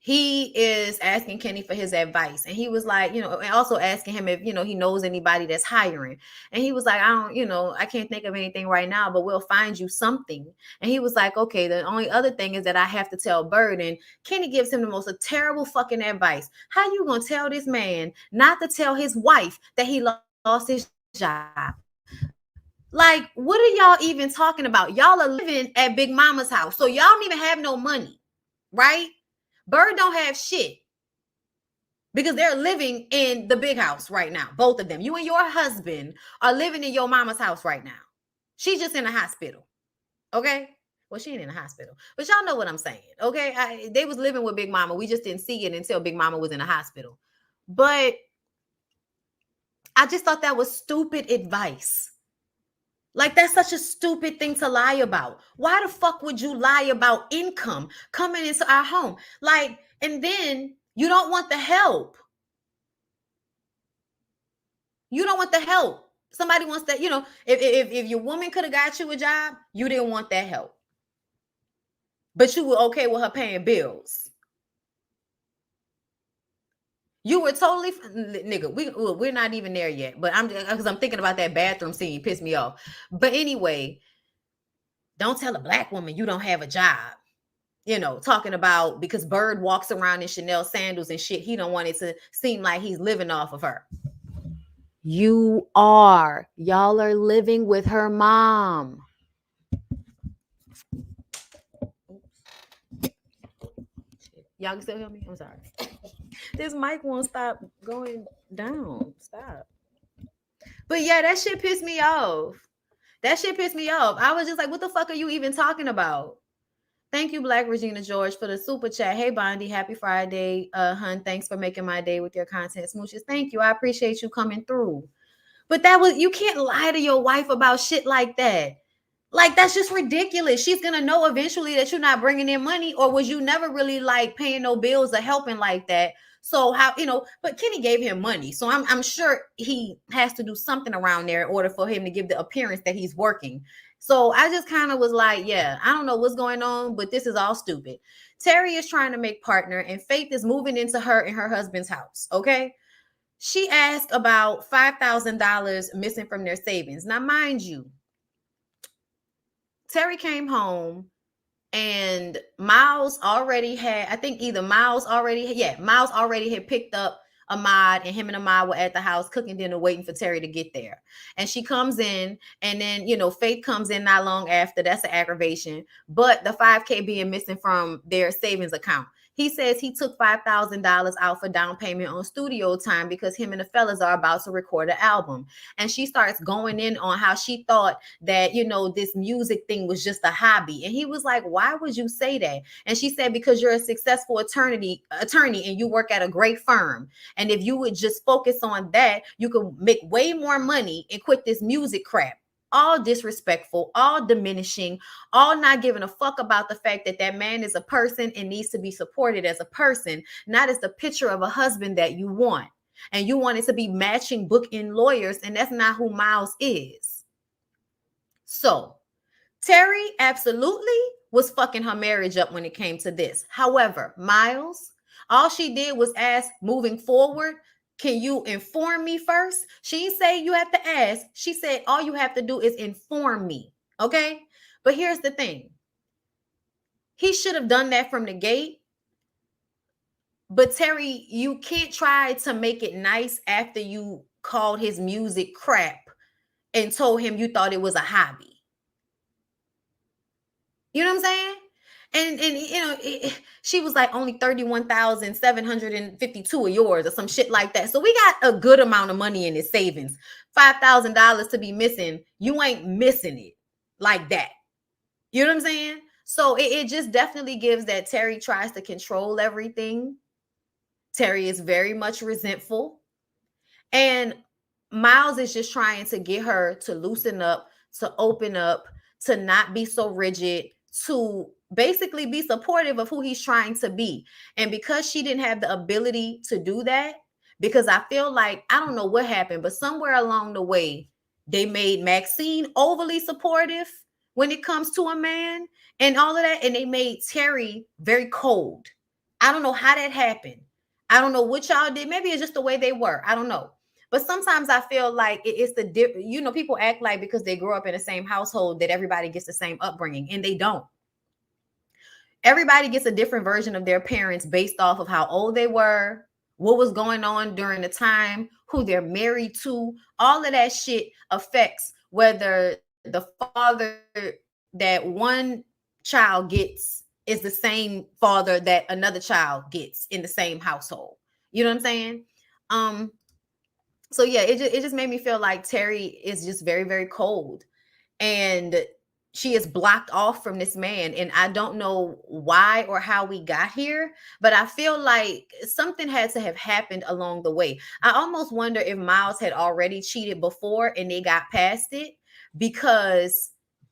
he is asking Kenny for his advice. And he was like, and also asking him if, he knows anybody that's hiring. And he was like, I can't think of anything right now, but we'll find you something. And he was like, okay, the only other thing is that I have to tell Bird. And Kenny gives him the most terrible fucking advice. How you going to tell this man not to tell his wife that he lost his job? Like, what are y'all even talking about? Y'all are living at Big Mama's house. So y'all don't even have no money, right? Bird don't have shit because they're living in the big house right now. Both of them. You and your husband are living in your mama's house right now. She's just in the hospital. Okay? Well, she ain't in the hospital. But y'all know what I'm saying. Okay? They was living with Big Mama. We just didn't see it until Big Mama was in the hospital. But I just thought that was stupid advice. Like, that's such a stupid thing to lie about. Why the fuck would you lie about income coming into our home? Like, and then you don't want the help. You don't want the help. Somebody wants that, if your woman could have got you a job, you didn't want that help. But you were okay with her paying bills. You were totally, nigga, we're not even there yet. But because I'm thinking about that bathroom scene, pissed me off. But anyway, don't tell a black woman you don't have a job. Talking about because Bird walks around in Chanel sandals and shit, he don't want it to seem like he's living off of her. You are. Y'all are living with her mom. Y'all can still hear me? I'm sorry. This mic won't stop going down. Stop. But yeah, that shit pissed me off. I was just like, what the fuck are you even talking about? Thank you, Black Regina George, for the super chat. Hey, Bondy, happy Friday. Hun, thanks for making my day with your content smooches. Thank you. I appreciate you coming through. But you can't lie to your wife about shit like that. Like, that's just ridiculous. She's going to know eventually that you're not bringing in money, or was you never really like paying no bills or helping like that? So how, but Kenny gave him money. So I'm sure he has to do something around there in order for him to give the appearance that he's working. So I just kind of was like, yeah, I don't know what's going on, but this is all stupid. Terry is trying to make partner and Faith is moving into her and her husband's house. Okay. She asked about $5,000 missing from their savings. Now, mind you, Terry came home and Miles already had, I think either Miles already had picked up Ahmad, and him and Ahmad were at the house cooking dinner, waiting for Terry to get there. And she comes in, and then, Faith comes in not long after. That's an aggravation. But the $5K being missing from their savings account. He says he took $5,000 out for down payment on studio time because him and the fellas are about to record an album. And she starts going in on how she thought that, this music thing was just a hobby. And he was like, why would you say that? And she said, because you're a successful attorney and you work at a great firm. And if you would just focus on that, you could make way more money and quit this music crap. All disrespectful, all diminishing, all not giving a fuck about the fact that that man is a person and needs to be supported as a person, not as the picture of a husband that you want. And you want it to be matching book-end lawyers, and that's not who Miles is. So Terry absolutely was fucking her marriage up when it came to this. However, Miles, all she did was ask, moving forward, can you inform me first? She didn't say you have to ask. She said all you have to do is inform me. Okay? But here's the thing. He should have done that from the gate. But Terry, you can't try to make it nice after you called his music crap and told him you thought it was a hobby. You know what I'm saying? And you know, she was like only 31,752 of yours or some shit like that. So we got a good amount of money in his savings. $5,000 to be missing. You ain't missing it like that. You know what I'm saying? So it just definitely gives that Terry tries to control everything. Terry is very much resentful. And Miles is just trying to get her to loosen up, to open up, to not be so rigid, to basically be supportive of who he's trying to be. And because she didn't have the ability to do that, because I feel like, I don't know what happened, but somewhere along the way, they made Maxine overly supportive when it comes to a man and all of that. And they made Terry very cold. I don't know how that happened. I don't know what y'all did. Maybe it's just the way they were. I don't know. But sometimes I feel like it's the different, you know, people act like because they grew up in the same household that everybody gets the same upbringing, and they don't. Everybody gets a different version of their parents based off of how old they were, what was going on during the time, who they're married to. All of that shit affects whether the father that one child gets is the same father that another child gets in the same household. You know what I'm saying? Um, so yeah, it just made me feel like Terry is just very, very cold. And she is blocked off from this man. And I don't know why or how we got here, but I feel like something had to have happened along the way. I almost wonder if Miles had already cheated before and they got past it, because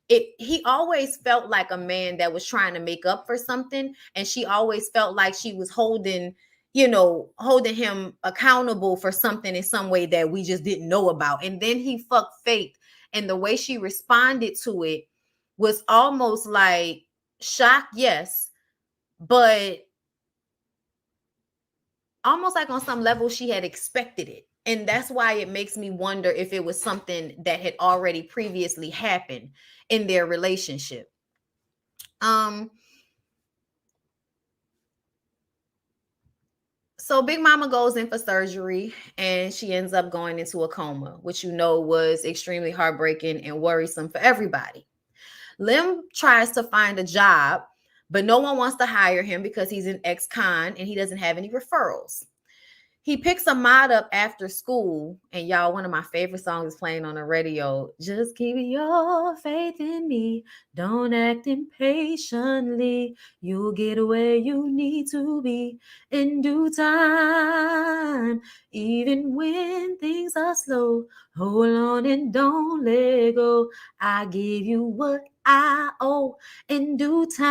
he always felt like a man that was trying to make up for something, and she always felt like she was holding him accountable for something in some way that we just didn't know about. And then he fucked Faith, and the way she responded to it was almost like shock, yes, but almost like on some level she had expected it. And that's why it makes me wonder if it was something that had already previously happened in their relationship. So Big Mama goes in for surgery and she ends up going into a coma, which was extremely heartbreaking and worrisome for everybody. Lim tries to find a job, but no one wants to hire him because he's an ex-con and he doesn't have any referrals. He picks Ahmad up after school, and y'all, one of my favorite songs is playing on the radio. Just keep your faith in me. Don't act impatiently. You'll get where you need to be in due time. Even when things are slow, hold on and don't let go. I give you what I owe in due time.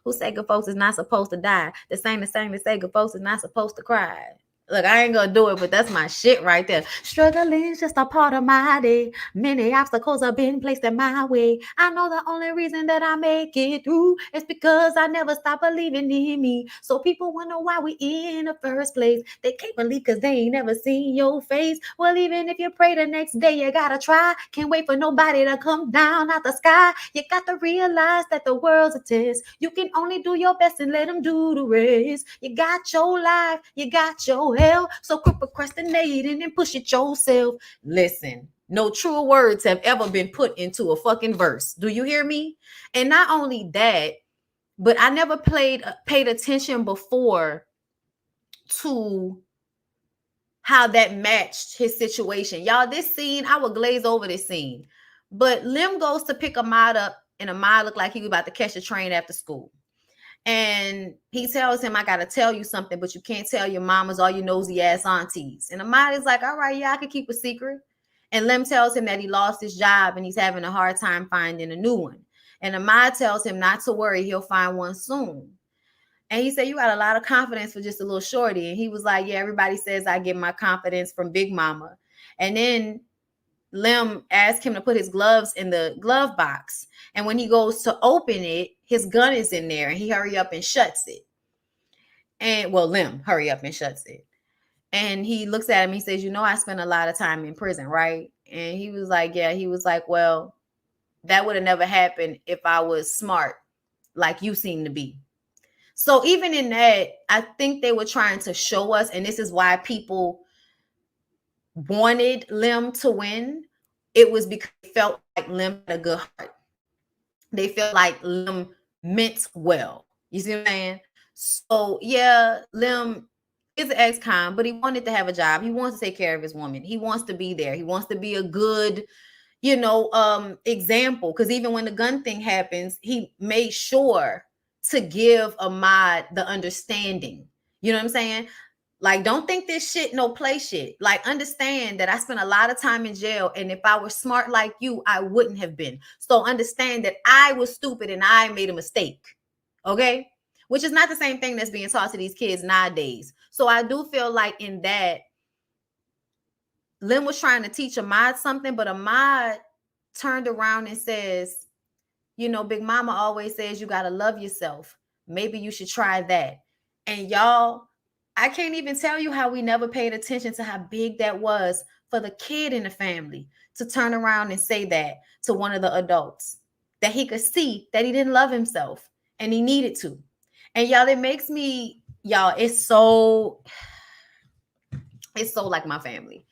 Who say good folks is not supposed to die? The same that say good folks is not supposed to cry. Look, I ain't gonna do it, but that's my shit right there. Struggling's just a part of my day. Many obstacles have been placed in my way. I know the only reason that I make it through is because I never stop believing in me. So people wonder why we in the first place. They can't believe because they ain't never seen your face. Well, even if you pray the next day, you gotta try. Can't wait for nobody to come down out the sky. You got to realize that the world's a test. You can only do your best and let them do the rest. You got your life, you got your hell. So quit procrastinating and push it yourself. Listen, no truer words have ever been put into a fucking verse. Do you hear me? And not only that, but I never paid attention before to how that matched his situation. Y'all, this scene, I would glaze over this scene. But Lim goes to pick Ahmad up, and Ahmad looked like he was about to catch a train after school. And he tells him, I got to tell you something, but you can't tell your mamas or your nosy ass aunties. And Ahmad is like, all right, yeah, I can keep a secret. And Lim tells him that he lost his job and he's having a hard time finding a new one. And Ahmad tells him not to worry, he'll find one soon. And he said, you got a lot of confidence for just a little shorty. And he was like, yeah, everybody says I get my confidence from Big Mama. And then Lim asked him to put his gloves in the glove box. And when he goes to open it, his gun is in there and he hurry up and shuts it. And well, Lim hurry up and shuts it. And he looks at him, he says, I spent a lot of time in prison, right? And he was like, yeah. He was like, well, that would have never happened if I was smart like you seem to be. So even in that, I think they were trying to show us, and this is why people wanted Lim to win. It was because they felt like Lim had a good heart. They felt like Lim meant well. You see what I'm saying? So yeah, Lim is an ex-con, but he wanted to have a job. He wants to take care of his woman. He wants to be there. He wants to be a good, example. Because even when the gun thing happens, he made sure to give Ahmad the understanding. You know what I'm saying? Like, don't think this shit no play shit. Like, understand that I spent a lot of time in jail, and if I were smart like you, I wouldn't have been. So understand that I was stupid and I made a mistake. Okay? Which is not the same thing that's being taught to these kids nowadays. So I do feel like in that, Lim was trying to teach Ahmad something, but Ahmad turned around and says, Big Mama always says you got to love yourself. Maybe you should try that. And y'all, I can't even tell you how we never paid attention to how big that was for the kid in the family to turn around and say that to one of the adults, that he could see that he didn't love himself and he needed to. And y'all, it makes me, it's so like my family,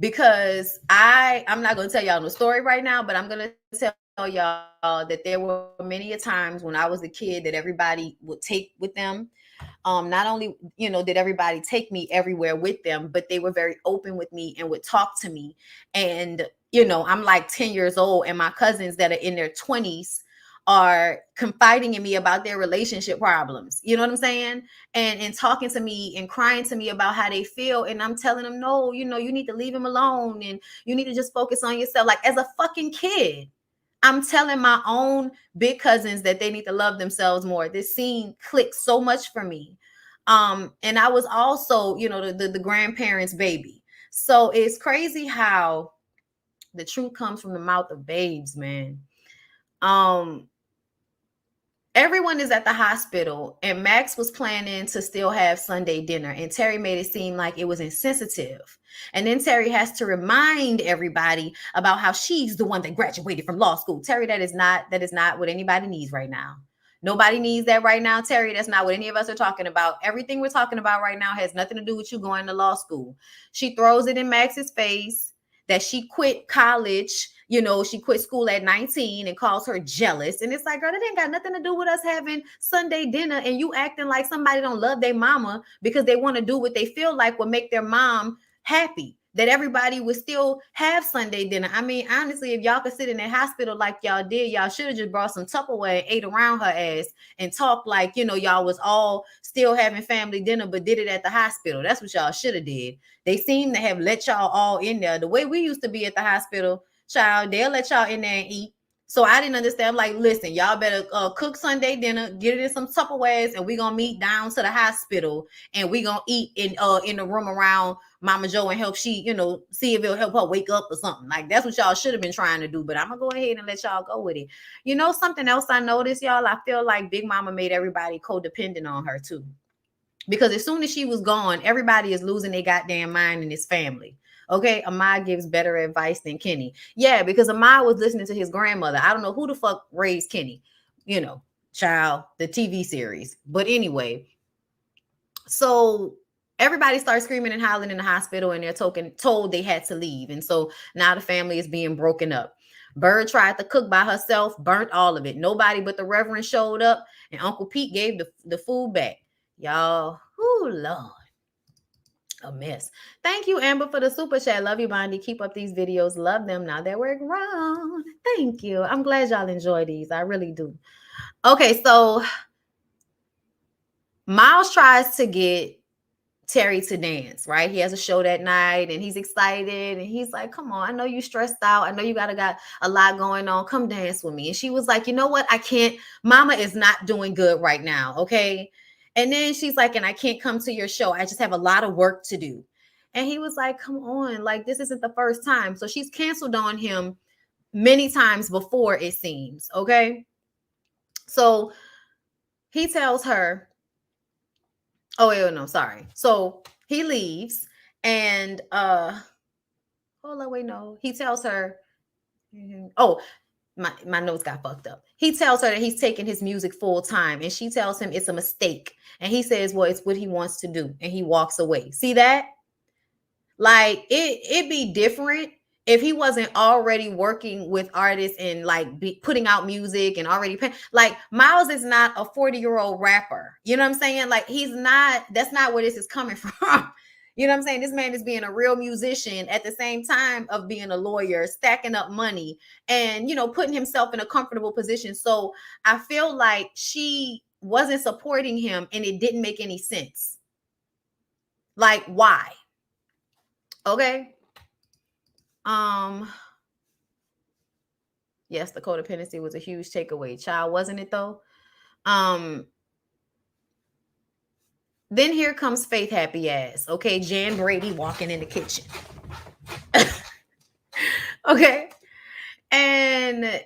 because I'm not going to tell y'all no story right now, but I'm going to tell y'all that there were many a times when I was a kid that everybody would take with them. Not only, did everybody take me everywhere with them, but they were very open with me and would talk to me. And, I'm like 10 years old, and my cousins that are in their 20s are confiding in me about their relationship problems. You know what I'm saying? And talking to me and crying to me about how they feel. And I'm telling them, no, you need to leave him alone and you need to just focus on yourself. Like, as a fucking kid, I'm telling my own big cousins that they need to love themselves more. This scene clicked so much for me. And I was also, the grandparents' baby. So it's crazy how the truth comes from the mouth of babes, man. Everyone is at the hospital, and Max was planning to still have Sunday dinner, and Terry made it seem like it was insensitive. And then Terry has to remind everybody about how she's the one that graduated from law school. Terry, that is not what anybody needs right now. Nobody needs that right now, Terry. That's not what any of us are talking about. Everything we're talking about right now has nothing to do with you going to law school. She throws it in Max's face that she quit college. She quit school at 19 and calls her jealous. And it's like, girl, that ain't got nothing to do with us having Sunday dinner and you acting like somebody don't love their mama because they want to do what they feel like will make their mom happy. That everybody would still have Sunday dinner. I mean, honestly, if y'all could sit in that hospital like y'all did, y'all should have just brought some Tupperware and ate around her ass and talked like, y'all was all still having family dinner, but did it at the hospital. That's what y'all should have did. They seem to have let y'all all in there. The way we used to be at the hospital, child, they'll let y'all in there and eat. So I didn't understand. I'm like, listen, y'all better cook Sunday dinner, get it in some Tupperwares, and we're going to meet down to the hospital, and we're going to eat in the room around Mama Joe and help she, see if it'll help her wake up or something. Like, that's what y'all should have been trying to do, but I'm going to go ahead and let y'all go with it. Something else I noticed, y'all, I feel like Big Mama made everybody codependent on her too. Because as soon as she was gone, everybody is losing their goddamn mind in this family. Okay, Ahmad gives better advice than Kenny. Yeah, because Ahmad was listening to his grandmother. I don't know who the fuck raised Kenny, child, the TV series. But anyway, so everybody starts screaming and hollering in the hospital, and they're told they had to leave. And so now the family is being broken up. Bird tried to cook by herself, burnt all of it. Nobody but the Reverend showed up, and Uncle Pete gave the food back. Y'all, oh Lord. A mess. Thank you, Amber, for the super chat. Love you, Bondy. Keep up these videos. Love them now that we're grown. Thank you. I'm glad y'all enjoy these. I really do. Okay, so Miles tries to get Terry to dance, right? He has a show that night and he's excited and he's like, come on, I know you stressed out. I know you got a lot going on. Come dance with me. And she was like, you know what? I can't. Mama is not doing good right now. Okay. And then she's like, and I can't come to your show. I just have a lot of work to do. And he was like, come on, like, this isn't the first time. So she's canceled on him many times before, it seems. Okay. So he tells her, oh, wait, no, sorry. So he leaves and, hold on, wait, no. He tells her, oh, my notes got fucked up. He tells her that he's taking his music full time, and she tells him it's a mistake. And he says, well, it's what he wants to do. And he walks away. See that? Like it'd be different if he wasn't already working with artists and like putting out music and already like Miles is not a 40-year-old rapper. You know what I'm saying? Like he's not, that's not where this is coming from. You know what I'm saying? This man is being a real musician at the same time of being a lawyer, stacking up money and, you know, putting himself in a comfortable position. So I feel like she wasn't supporting him and it didn't make any sense. Like, why? Okay. Yes, the codependency was a huge takeaway. Child, wasn't it though? Then here comes Faith happy ass. Okay, Jan Brady walking in the kitchen. Okay. And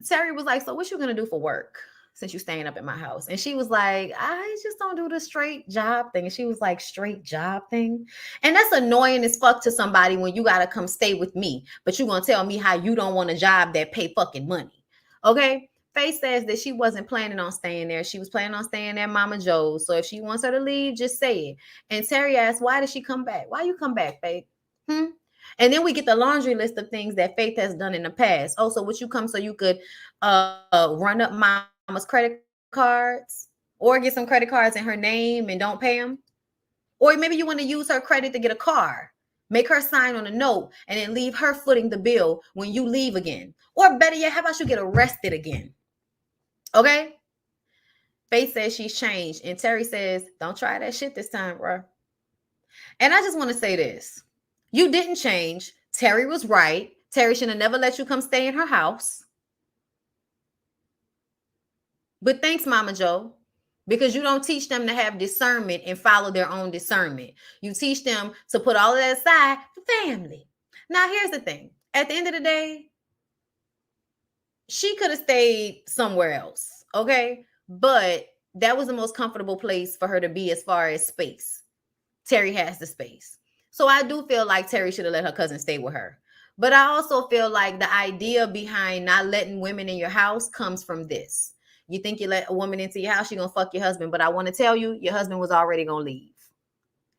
Terry was like, so what you gonna do for work since you staying up at my house? And she was like, I just don't do the straight job thing. And she was like, straight job thing? And that's annoying as fuck to somebody when you gotta come stay with me, but you gonna tell me how you don't want a job that pay fucking money. Okay. Faith says that she wasn't planning on staying there. She was planning on staying at Mama Joe's. So if she wants her to leave, just say it. And Terry asked, why did she come back? Why you come back, Faith? And then we get the laundry list of things that Faith has done in the past. Oh, so would you come so you could run up Mama's credit cards or get some credit cards in her name and don't pay them? Or maybe you want to use her credit to get a car. Make her sign on a note and then leave her footing the bill when you leave again. Or better yet, how about you get arrested again? Okay? Faith says she's changed. And Terry says, don't try that shit this time, bro. And I just want to say this. You didn't change. Terry was right. Terry should have never let you come stay in her house. But thanks, Mama Joe, because you don't teach them to have discernment and follow their own discernment. You teach them to put all of that aside for family. Now, here's the thing. At the end of the day, she could have stayed somewhere else, okay? But that was the most comfortable place for her to be as far as space. Terry has the space. So I do feel like Terry should have let her cousin stay with her. But I also feel like the idea behind not letting women in your house comes from this. You think you let a woman into your house, you're going to fuck your husband. But I want to tell you, your husband was already going to leave.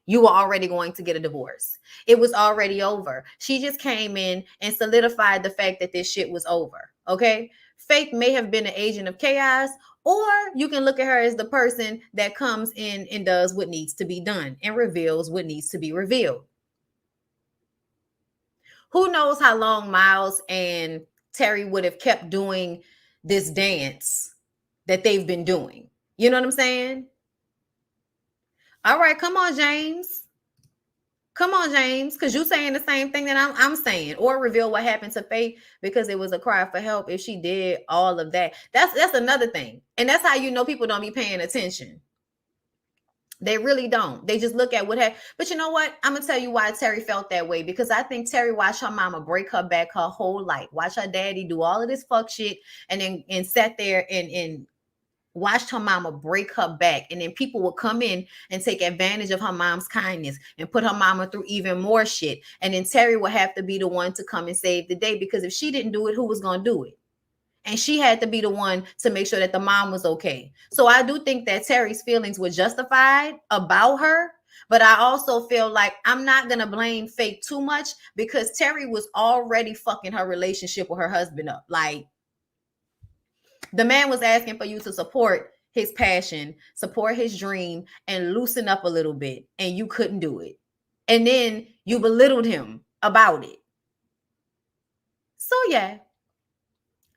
You were already going to get a divorce. It was already over. She just came in and solidified the fact that this shit was over. Okay? Faith may have been an agent of chaos, or you can look at her as the person that comes in and does what needs to be done and reveals what needs to be revealed. Who knows how long Miles and Terry would have kept doing this dance that they've been doing. You know what I'm saying? All right, come on, James. Come on, James, because you're saying the same thing that I'm saying. Or reveal what happened to Faith, because it was a cry for help if she did all of that. That's another thing. And that's how you know people don't be paying attention. They really don't. They just look at what happened. But you know what? I'm going to tell you why Terry felt that way. Because I think Terry watched her mama break her back her whole life. Watch her daddy do all of this fuck shit. And sat there and watched her mama break her back. And then people would come in and take advantage of her mom's kindness and put her mama through even more shit. And then Terry would have to be the one to come and save the day. Because if she didn't do it, who was going to do it? And she had to be the one to make sure that the mom was okay. So I do think that Terry's feelings were justified about her. But I also feel like I'm not going to blame Faith too much, because Terry was already fucking her relationship with her husband up. Like, the man was asking for you to support his passion, support his dream, and loosen up a little bit. And you couldn't do it. And then you belittled him about it. So yeah.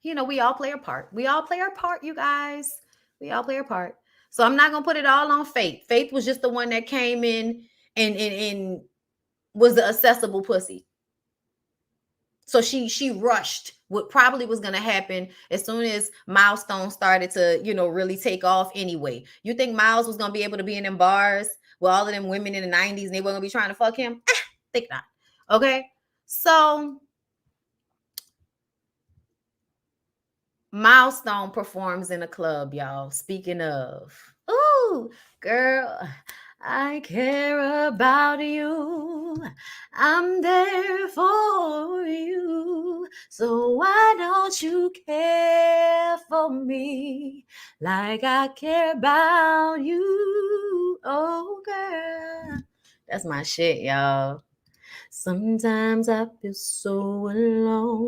You know, we all play a part. We all play our part, you guys. We all play our part. So I'm not going to put it all on Faith. Faith was just the one that came in and was the accessible pussy. So she rushed what probably was going to happen as soon as Milestone started to, you know, really take off anyway. You think Miles was going to be able to be in them bars with all of them women in the 90s and they weren't gonna be trying to fuck him? Think not. Okay. So Milestone performs in a club, y'all. Speaking of, ooh, girl, I care about you. I'm there for you. So why don't you care for me like I care about you? Oh, girl. That's my shit, y'all. Sometimes I feel so alone.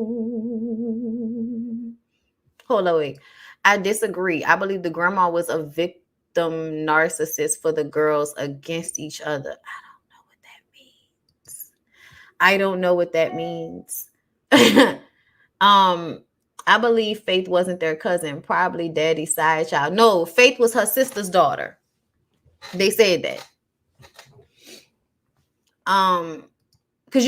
Hold on, wait. I disagree. I believe the grandma was a victim narcissist for the girls against each other. I don't know what that means. um, I believe Faith wasn't their cousin, probably daddy's side child. No, Faith was her sister's daughter. They said that. Because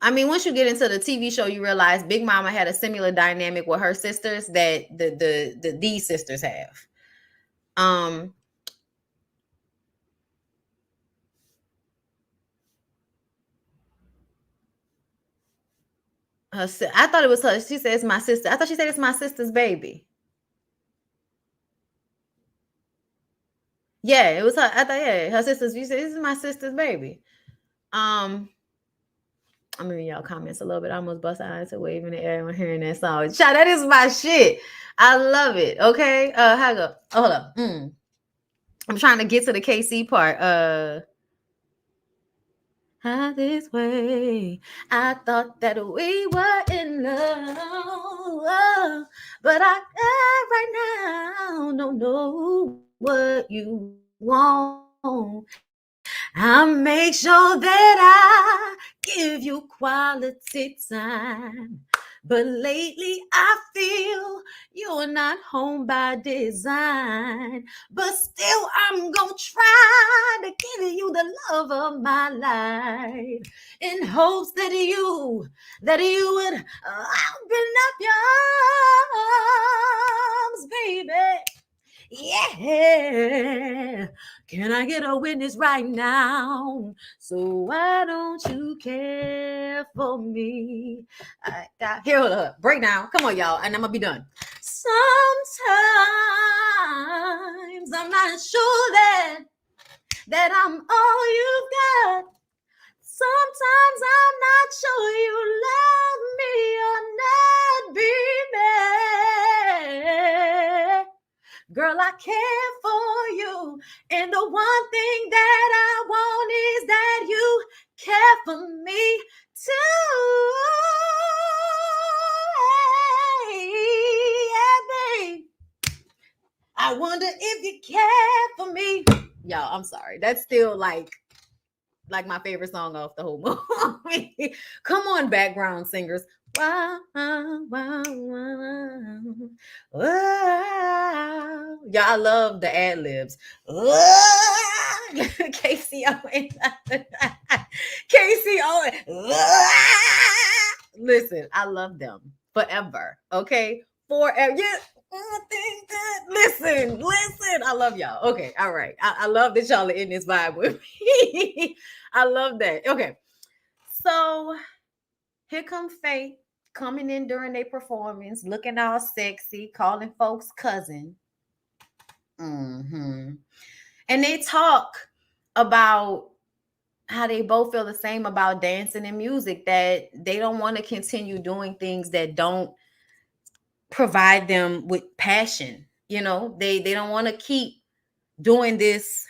I mean, once you get into the TV show, you realize Big Mama had a similar dynamic with her sisters that these sisters have. I thought it was her. She said it's my sister. I thought she said it's my sister's baby. Yeah, it was her. I thought, yeah, her sister's. You said this is my sister's baby. I'm reading y'all comments a little bit. I almost bust out into wave in the air when hearing that song. Child, that is my shit. I love it. Okay. How go? Oh, hold up. I'm trying to get to the KC part. How this way? I thought that we were in love, but I right now don't know what you want. I make sure that I give you quality time. But lately I feel you're not home by design. But still I'm gonna try to give you the love of my life in hopes that you would open up your arms, baby. Yeah, can I get a witness right now? So why don't you care for me? I got here, hold up, break down. Come on, y'all, and I'm gonna be done. Sometimes I'm not sure that I'm all you've got. Sometimes I'm not sure you love me or not, baby. Girl, I care for you. And the one thing that I want is that you care for me too. Yeah, babe. I wonder if you care for me. Y'all, I'm sorry. That's still like my favorite song off the whole movie. Come on, background singers. Wow, wow, wow, wow. Y'all, I love the ad libs. Casey Owen. Casey Owen. Listen, I love them forever. Okay, forever. Yeah. Listen. I love y'all. Okay, all right. I love that y'all are in this vibe with me. I love that. Okay, so here come Faith coming in during their performance, looking all sexy, calling folks cousin. And they talk about how they both feel the same about dancing and music, that they don't want to continue doing things that don't provide them with passion. They don't want to keep doing this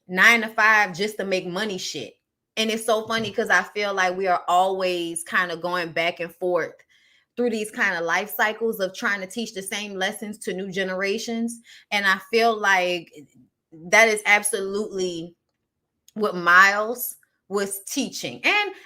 9 to 5 just to make money shit. And it's so funny because I feel like we are always kind of going back and forth through these kind of life cycles of trying to teach the same lessons to new generations. And I feel like that is absolutely what Miles was teaching,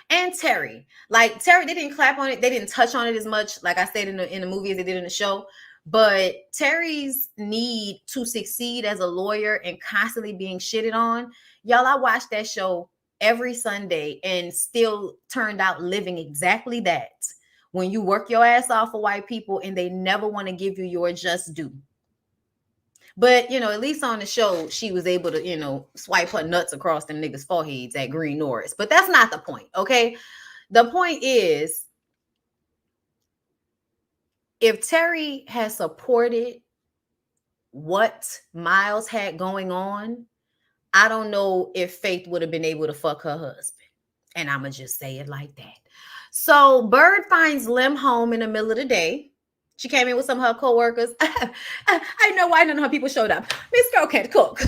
and Terry. Like Terry, they didn't clap on it, they didn't touch on it as much, like I said in the movie, as they did in the show. But Terry's need to succeed as a lawyer and constantly being shitted on, y'all, I watched that show every Sunday and still turned out living exactly that. When you work your ass off for white people and they never want to give you your just due. But, at least on the show, she was able to, swipe her nuts across them niggas' foreheads at Green Norris. But that's not the point, okay? The point is, if Terry has supported what Miles had going on, I don't know if Faith would have been able to fuck her husband. And I'm going to just say it like that. So Bird finds Lim home in the middle of the day. She came in with some of her coworkers. I know why none of her people showed up. Miss Girl can't cook.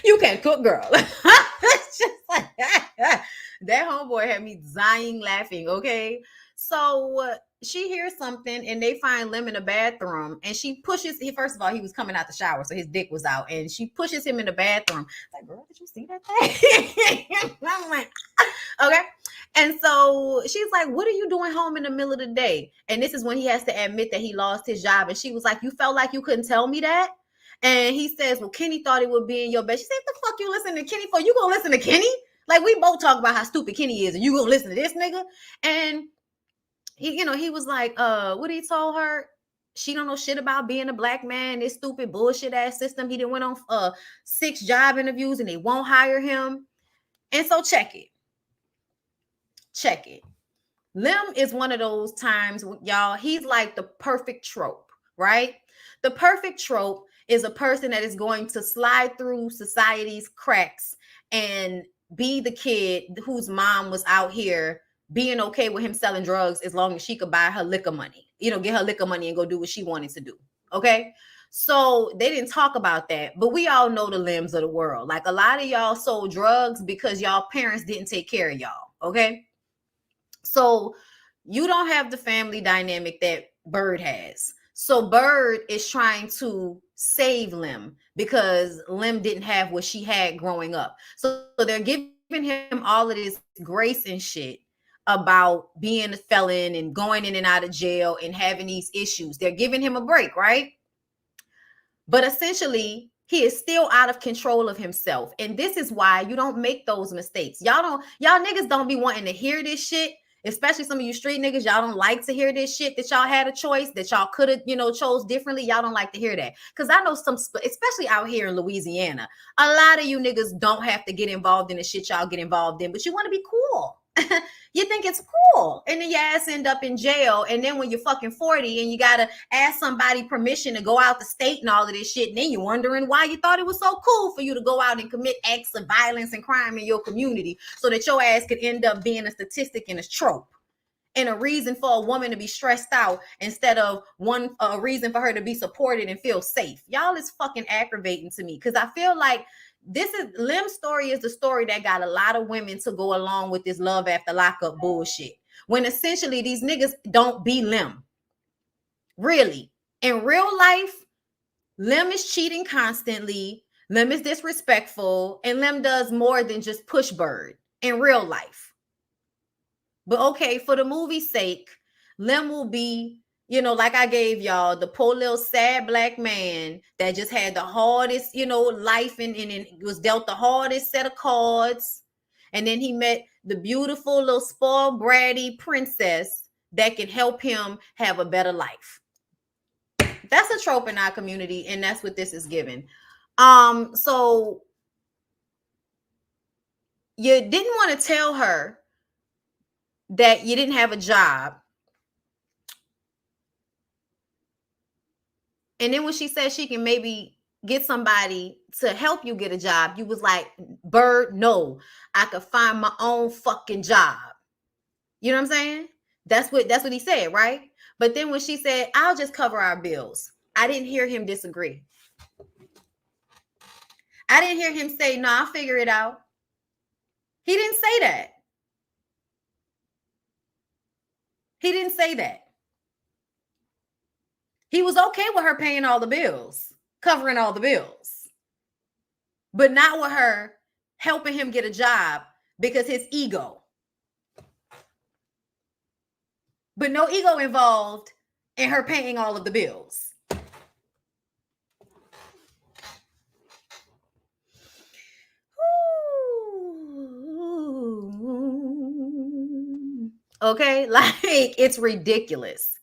You can't cook, girl. Just like that homeboy had me dying laughing, okay? So she hears something and they find Lim in the bathroom and she pushes him. First of all, he was coming out the shower, so his dick was out, and she pushes him in the bathroom. Like, girl, did you see that thing? I'm like, okay. And so she's like, what are you doing home in the middle of the day? And this is when he has to admit that he lost his job. And she was like, you felt like you couldn't tell me that? And he says, well, Kenny thought it would be in your bed. She said, what the fuck you listen to Kenny for? You gonna listen to Kenny? Like, we both talk about how stupid Kenny is, and you gonna listen to this nigga? And he was like, what he told her, she don't know shit about being a black man, this stupid bullshit ass system. He didn't went on 6 job interviews and they won't hire him. And so check it. Lim is one of those times, y'all, he's like the perfect trope, right? The perfect trope is a person that is going to slide through society's cracks and be the kid whose mom was out here being okay with him selling drugs as long as she could buy her liquor money, get her liquor money and go do what she wanted to do. Okay. So they didn't talk about that, but we all know the Lims of the world. Like, a lot of y'all sold drugs because y'all parents didn't take care of y'all. Okay. So you don't have the family dynamic that Bird has. So Bird is trying to save Lim because Lim didn't have what she had growing up. So they're giving him all of this grace and shit about being a felon and going in and out of jail and having these issues. They're giving him a break, right? But essentially, he is still out of control of himself. And this is why you don't make those mistakes. Y'all niggas don't be wanting to hear this shit. Especially some of you street niggas, y'all don't like to hear this shit, that y'all had a choice, that y'all could have, chose differently. Y'all don't like to hear that. Because I know especially out here in Louisiana, a lot of you niggas don't have to get involved in the shit y'all get involved in, but you want to be cool. You think it's cool. And then your ass end up in jail. And then when you're fucking 40 and you got to ask somebody permission to go out the state and all of this shit, and then you're wondering why you thought it was so cool for you to go out and commit acts of violence and crime in your community so that your ass could end up being a statistic and a trope and a reason for a woman to be stressed out instead of a reason for her to be supported and feel safe. Y'all is fucking aggravating to me because I feel like Lim's story is the story that got a lot of women to go along with this love after lockup bullshit. When essentially these niggas don't be Lim. Really. In real life, Lim is cheating constantly. Lim is disrespectful. And Lim does more than just push Bird in real life. But okay, for the movie's sake, Lim will be, like I gave y'all, the poor little sad black man that just had the hardest, life and was dealt the hardest set of cards. And then he met the beautiful little spoiled bratty princess that can help him have a better life. That's a trope in our community, and that's what this is given. So you didn't want to tell her that you didn't have a job. And then when she said she can maybe get somebody to help you get a job, you was like, Bird, no, I could find my own fucking job. You know what I'm saying? That's what he said, right? But then when she said, I'll just cover our bills, I didn't hear him disagree. I didn't hear him say, no, I'll figure it out. He didn't say that. He didn't say that. He was okay with her paying all the bills, covering all the bills, but not with her helping him get a job because his ego. But no ego involved in her paying all of the bills. Ooh. Okay, like, it's ridiculous.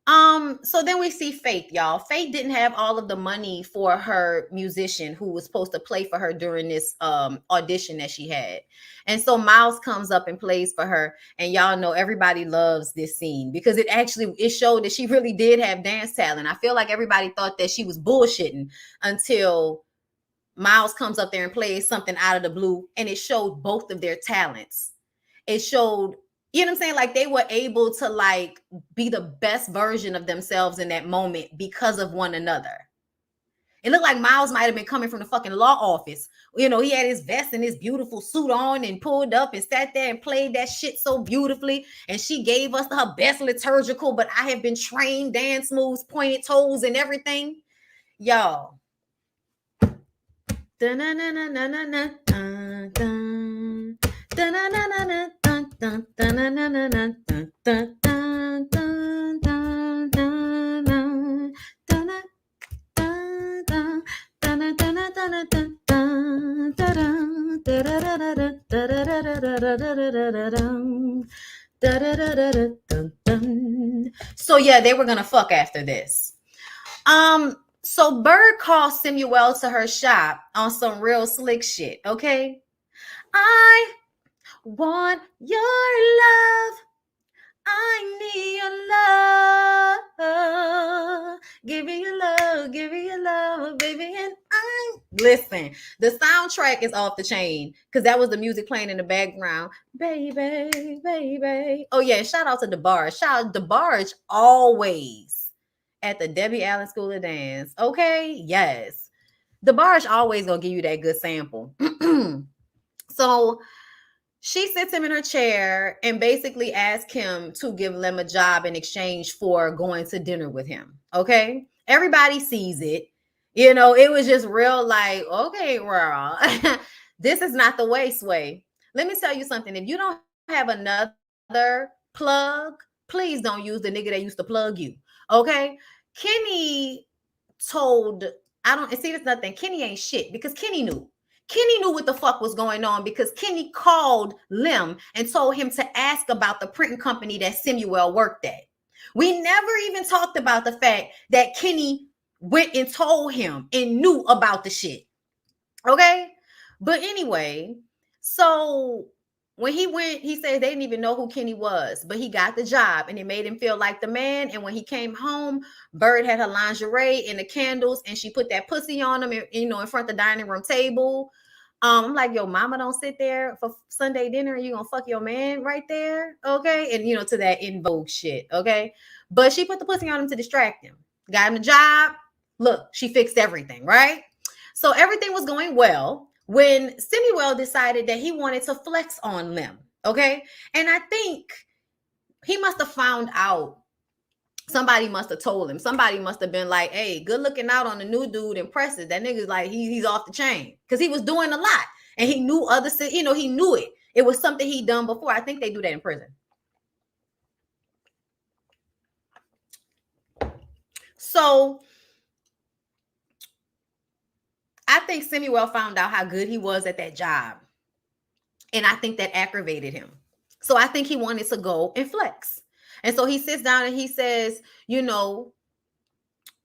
So then we see Faith, y'all. Faith didn't have all of the money for her musician who was supposed to play for her during this audition that she had. And so Miles comes up and plays for her. And y'all know everybody loves this scene because it showed that she really did have dance talent. I feel like everybody thought that she was bullshitting until Miles comes up there and plays something out of the blue, and it showed both of their talents. It showed, you know what I'm saying? Like they were able to like be the best version of themselves in that moment because of one another. It looked like Miles might have been coming from the fucking law office. You know, he had his vest and his beautiful suit on and pulled up and sat there and played that shit so beautifully. And she gave us her best liturgical, but I have been trained dance moves, pointed toes and everything. Y'all. So yeah, they were gonna fuck after this. So Bird calls Samuel to her shop on some real slick shit, okay? I want your love. I need your love. Give me your love, baby. And listen, the soundtrack is off the chain because that was the music playing in the background. Baby, baby. Oh, yeah. Shout out to DeBarge. Shout out DeBarge always at the Debbie Allen School of Dance. Okay. Yes. DeBarge always gonna give you that good sample. So she sits him in her chair and basically asks him to give Lem a job in exchange for going to dinner with him. Okay. Everybody sees it. You know, it was just real like, okay, girl, this is not the way, Sway. Let me tell you something. If you don't have another plug, please don't use the nigga that used to plug you. Okay. Kenny told, I don't see there's nothing. Kenny ain't shit because Kenny knew. Kenny knew what the fuck was going on because Kenny called Lem and told him to ask about the printing company that Samuel worked at. We never even talked about the fact that Kenny went and told him and knew about the shit. Okay? But anyway, so when he went, he said they didn't even know who Kenny was, but he got the job and it made him feel like the man. And when he came home, Bird had her lingerie and the candles and she put that pussy on him, you know, in front of the dining room table. I'm like, yo, mama don't sit there for Sunday dinner and you gonna fuck your man right there. Okay. And you know, to that in vogue shit. Okay. But she put the pussy on him to distract him. Got him a job. Look, she fixed everything, right? So everything was going well when Samuel decided that he wanted to flex on Lem. Okay. And I think he must have found out. Somebody must have told him. Somebody must have been like, hey, good looking out on the new dude impresses. That nigga's like, he's off the chain. Because he was doing a lot. And he knew other, you know, he knew it. It was something he'd done before. I think they do that in prison. So I think Samuel found out how good he was at that job. And I think that aggravated him. So I think he wanted to go and flex. And so he sits down and he says, you know,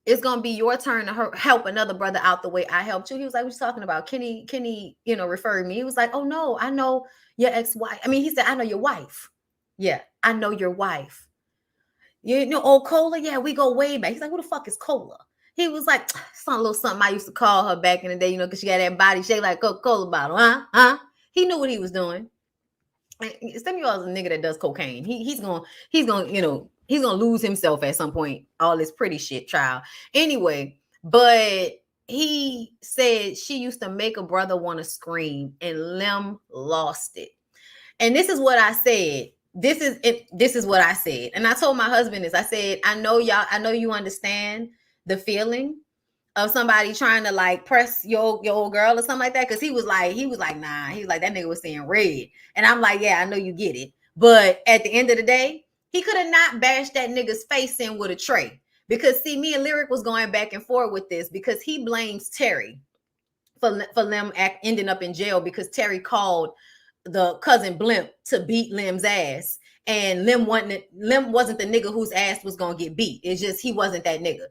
it's going to be your turn to help another brother out the way I helped you. He was like, what you talking about? Kenny, you know, referred me. He was like, oh, no, I know your ex-wife. I mean, he said, I know your wife. Yeah, I know your wife. You know, old Cola? Yeah, we go way back. He's like, who the fuck is Cola? He was like, some little something I used to call her back in the day, you know, because she got that body shape like Coca-Cola bottle, huh? He knew what he was doing. Samuel is a nigga that does cocaine. He's gonna, you know, he's gonna lose himself at some point. All this pretty shit, child. Anyway, but he said she used to make a brother want to scream, and Lem lost it. And this is what I said. This is it. This is what I said. And I told my husband this. I said, I know you understand the feeling of somebody trying to like press your old girl or something like that. Cause he was like, nah, he was like, that nigga was seeing red. And I'm like, yeah, I know you get it. But at the end of the day, he could have not bashed that nigga's face in with a tray. Because see, me and Lyric was going back and forth with this because he blames Terry for them ending up in jail because Terry called the cousin Blimp to beat Lim's ass. And Lim wasn't the nigga whose ass was gonna get beat. It's just he wasn't that nigga.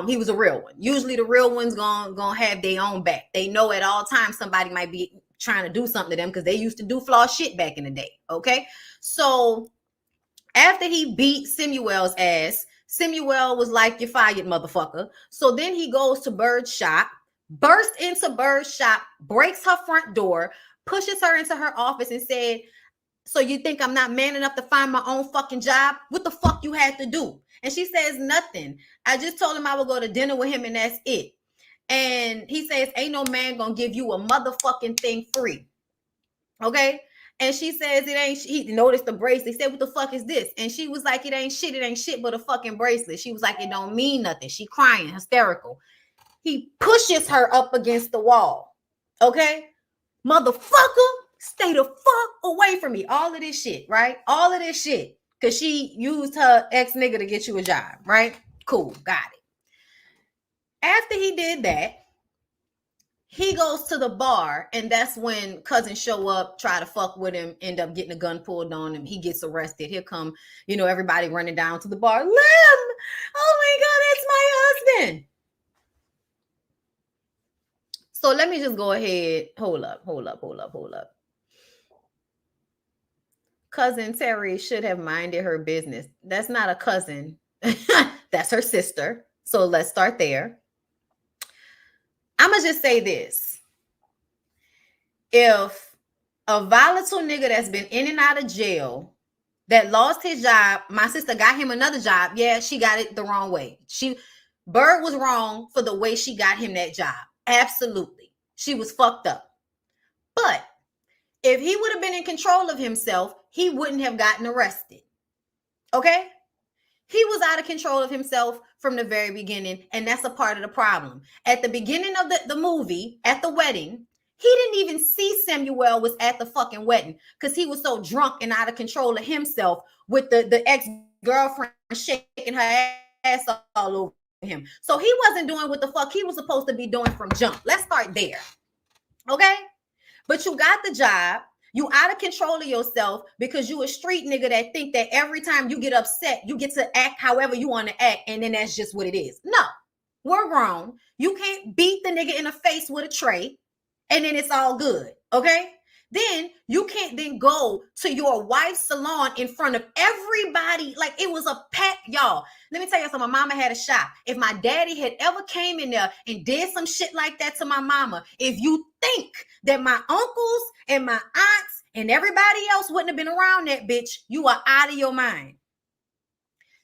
He was a real one. Usually the real ones gonna have their own back. They know at all times somebody might be trying to do something to them because they used to do flaw shit back in the day. Okay, so after he beat Samuel's ass, Samuel was like, "You're fired, motherfucker." So then he goes to Bird's shop, bursts into Bird's shop, breaks her front door, pushes her into her office and said, "So you think I'm not man enough to find my own fucking job? What the fuck you had to do?" And she says, "Nothing. I just told him I would go to dinner with him and that's it." And he says, "Ain't no man gonna give you a motherfucking thing free." Okay? And she says, "It ain't." He noticed the bracelet. He said, "What the fuck is this?" And she was like, "It ain't shit. It ain't shit but a fucking bracelet." She was like, "It don't mean nothing." She crying, hysterical. He pushes her up against the wall. Okay? "Motherfucker, stay the fuck away from me." All of this shit, right? All of this shit. Because she used her ex-nigga to get you a job, right? Cool, got it. After he did that, he goes to the bar, and that's when cousins show up, try to fuck with him, end up getting a gun pulled on him. He gets arrested. Here come, everybody running down to the bar. "Lim! Oh my God, that's my husband." So let me just go ahead. Hold up. Cousin Terry should have minded her business. That's not a cousin. That's her sister. So let's start there. I'm going to just say this. If a volatile nigga that's been in and out of jail, that lost his job, my sister got him another job. Yeah, she got it the wrong way. Bird was wrong for the way she got him that job. Absolutely. She was fucked up. But if he would have been in control of himself, he wouldn't have gotten arrested. Okay? He was out of control of himself from the very beginning, and that's a part of the problem. At the beginning of the movie, at the wedding, he didn't even see Samuel was at the fucking wedding because he was so drunk and out of control of himself with the ex-girlfriend shaking her ass all over him. So he wasn't doing what the fuck he was supposed to be doing from jump. Let's start there. Okay? But you got the job. You out of control of yourself because you a street nigga that think that every time you get upset, you get to act however you want to act, and then that's just what it is. No, we're grown. You can't beat the nigga in the face with a tray, and then it's all good, okay? Then you can't then go to your wife's salon in front of everybody like it was a pack, y'all. Let me tell you something. My mama had a shop. If my daddy had ever came in there and did some shit like that to my mama, if you think that my uncles and my aunts and everybody else wouldn't have been around that bitch, you are out of your mind.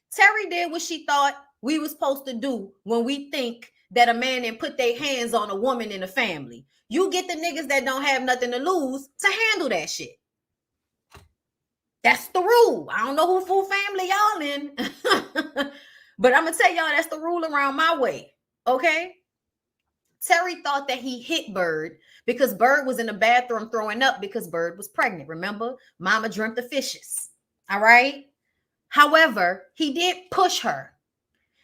Terry did what she thought we were supposed to do when we think that a man and put their hands on a woman in a family. You get the niggas that don't have nothing to lose to handle that shit. That's the rule. I don't know who family y'all in, but I'm gonna tell y'all that's the rule around my way. Okay? Terry thought that he hit Bird because Bird was in the bathroom throwing up because Bird was pregnant. Remember, mama dreamt the fishes. All right? However, he did push her,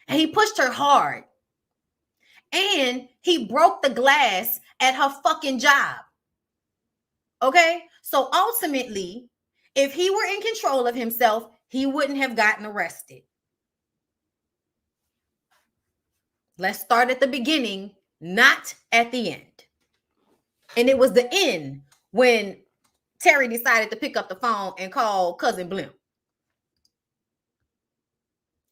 and he pushed her hard. And he broke the glass at her fucking job. Okay? So ultimately, if he were in control of himself, he wouldn't have gotten arrested. Let's start at the beginning, not at the end. And it was the end when Terry decided to pick up the phone and call Cousin Blimp.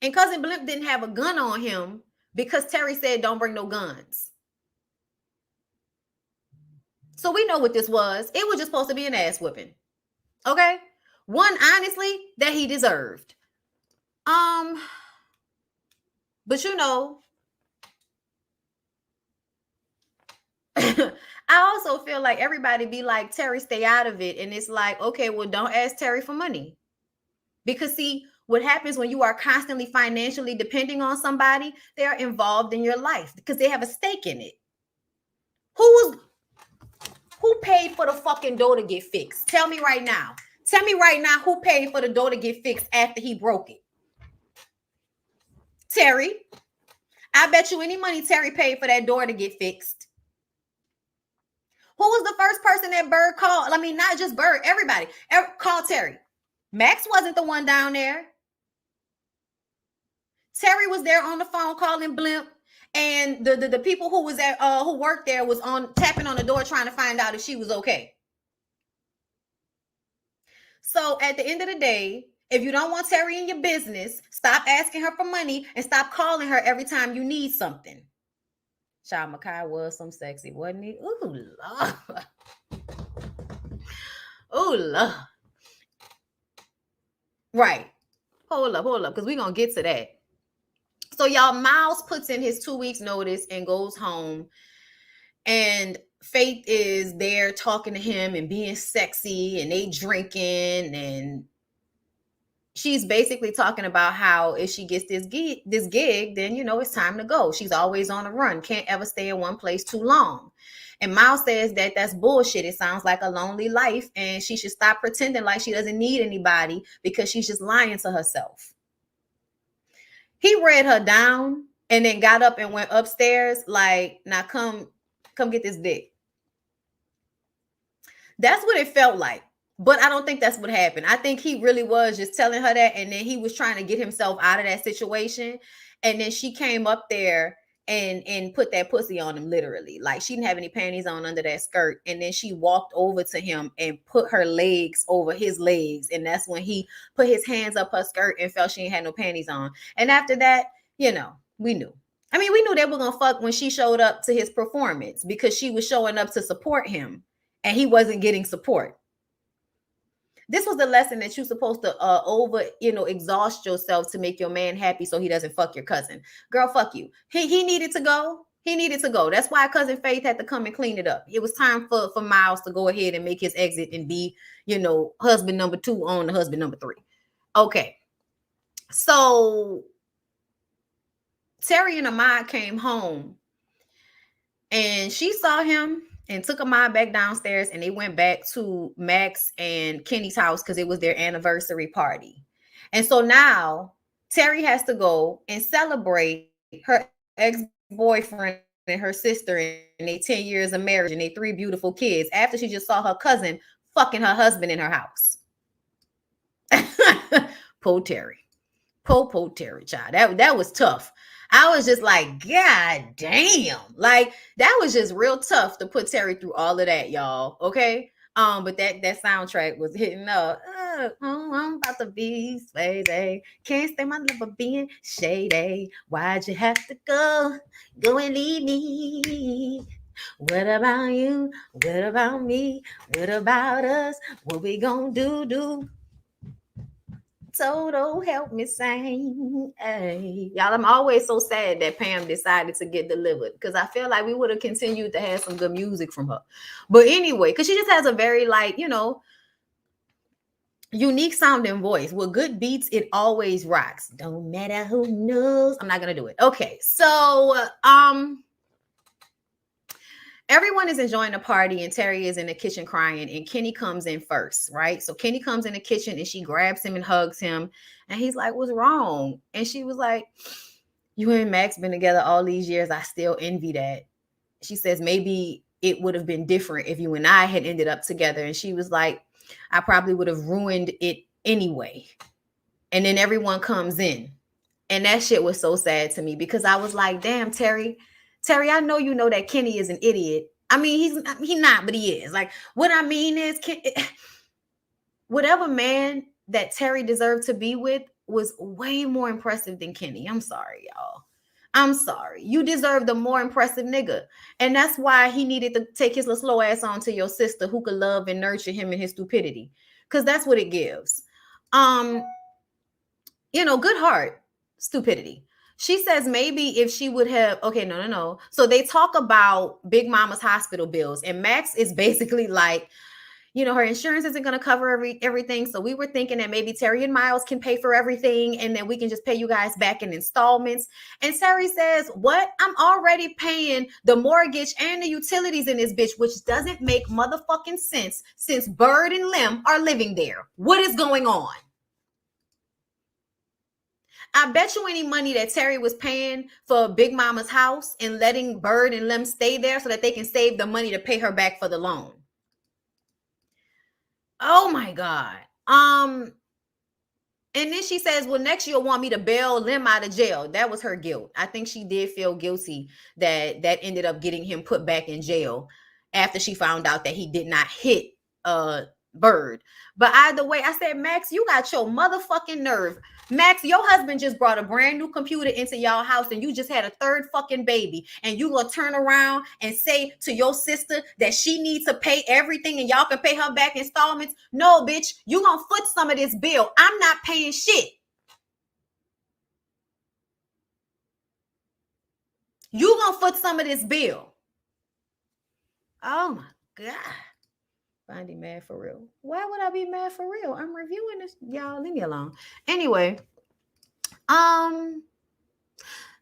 And Cousin Blimp didn't have a gun on him because Terry said, "Don't bring no guns." So we know what this was. It was just supposed to be an ass whipping. Okay? One, honestly, that he deserved. But I also feel like everybody be like, "Terry, stay out of it." And it's like, okay, well, don't ask Terry for money. Because see, what happens when you are constantly financially depending on somebody, they are involved in your life because they have a stake in it. Who paid for the fucking door to get fixed? Tell me right now. Tell me right now who paid for the door to get fixed after he broke it? Terry. I bet you any money Terry paid for that door to get fixed. Who was the first person that Bird called? I mean, not just Bird, everybody. Called Terry. Max wasn't the one down there. Terry was there on the phone calling Blimp. And the people who was at who worked there was on tapping on the door trying to find out if she was okay. So at the end of the day, if you don't want Terry in your business, stop asking her for money and stop calling her every time you need something. Child, Makai was some sexy, wasn't he? Ooh, Lord. Ooh, Lord. Right. Hold up, because we're going to get to that. So y'all, Miles puts in his 2 weeks notice and goes home. And Faith is there talking to him and being sexy, and they drinking, and she's basically talking about how if she gets this gig, then it's time to go. She's always on the run, can't ever stay in one place too long. And Miles says that that's bullshit. It sounds like a lonely life, and she should stop pretending like she doesn't need anybody because she's just lying to herself. He read her down and then got up and went upstairs like, now come get this dick. That's what it felt like. But I don't think that's what happened. I think he really was just telling her that, and then he was trying to get himself out of that situation. And then she came up there and put that pussy on him, literally. Like, she didn't have any panties on under that skirt. And then she walked over to him and put her legs over his legs. And that's when he put his hands up her skirt and felt she ain't had no panties on. And after that, we knew. I mean, we knew they were going to fuck when she showed up to his performance, because she was showing up to support him and he wasn't getting support. This was the lesson that you're supposed to exhaust yourself to make your man happy so he doesn't fuck your cousin. Girl, fuck you. He needed to go. He needed to go. That's why Cousin Faith had to come and clean it up. It was time for Miles to go ahead and make his exit and be, husband number 2 on the husband number 3. Okay. So Terry and Ahmad came home and she saw him and took Ahmad back downstairs, and they went back to Max and Kenny's house because it was their anniversary party. And so now Terry has to go and celebrate her ex-boyfriend and her sister and their 10 years of marriage and their 3 beautiful kids after she just saw her cousin fucking her husband in her house. Poor Terry. Poor Terry, child. That was tough. I was just like, God damn. Like, that was just real tough to put Terry through all of that, y'all. Okay. But that soundtrack was hitting up. I'm about to be crazy. Can't stay my love of being shady. Why'd you have to go and leave me? What about you? What about me? What about us? What we gonna do? Toto, help me sing. Hey. Y'all, I'm always so sad that Pam decided to get delivered, because I feel like we would have continued to have some good music from her. But anyway, because she just has a very, unique sounding voice. With good beats, it always rocks. Don't matter who knows. I'm not going to do it. Okay, so everyone is enjoying the party, and Terry is in the kitchen crying, and Kenny comes in first, right? So Kenny comes in the kitchen and she grabs him and hugs him, and he's like, what's wrong? And she was like, you and Max been together all these years. I still envy that. She says, maybe it would have been different if you and I had ended up together. And she was like, I probably would have ruined it anyway. And then everyone comes in, and that shit was so sad to me, because I was like, damn, Terry, I know you know that Kenny is an idiot. I mean, he's not, but he is. Like, what I mean is, whatever man that Terry deserved to be with was way more impressive than Kenny. I'm sorry, y'all. I'm sorry. You deserve the more impressive nigga. And that's why he needed to take his little slow ass on to your sister, who could love and nurture him in his stupidity. Because that's what it gives. Good heart, stupidity. She says maybe if she would have, okay, no. So they talk about Big Mama's hospital bills, and Max is basically like, her insurance isn't going to cover everything. So we were thinking that maybe Terry and Miles can pay for everything, and then we can just pay you guys back in installments. And Terry says, what? I'm already paying the mortgage and the utilities in this bitch, which doesn't make motherfucking sense since Bird and Lim are living there. What is going on? I bet you any money that Terry was paying for Big Mama's house and letting Bird and them stay there so that they can save the money to pay her back for the loan. Oh my God. And then she says, well, next you'll want me to bail Lim out of jail. That was her guilt. I think she did feel guilty that ended up getting him put back in jail after she found out that he did not hit Bird. But either way, I said, Max, you got your motherfucking nerve. Max, your husband just brought a brand new computer into y'all house and you just had a third fucking baby. And you gonna turn around and say to your sister that she needs to pay everything and y'all can pay her back installments? No, bitch, you gonna foot some of this bill. I'm not paying shit. You gonna foot some of this bill. Oh my God. Bondy mad for real. Why would I be mad for real? I'm reviewing this. Y'all leave me alone. Anyway,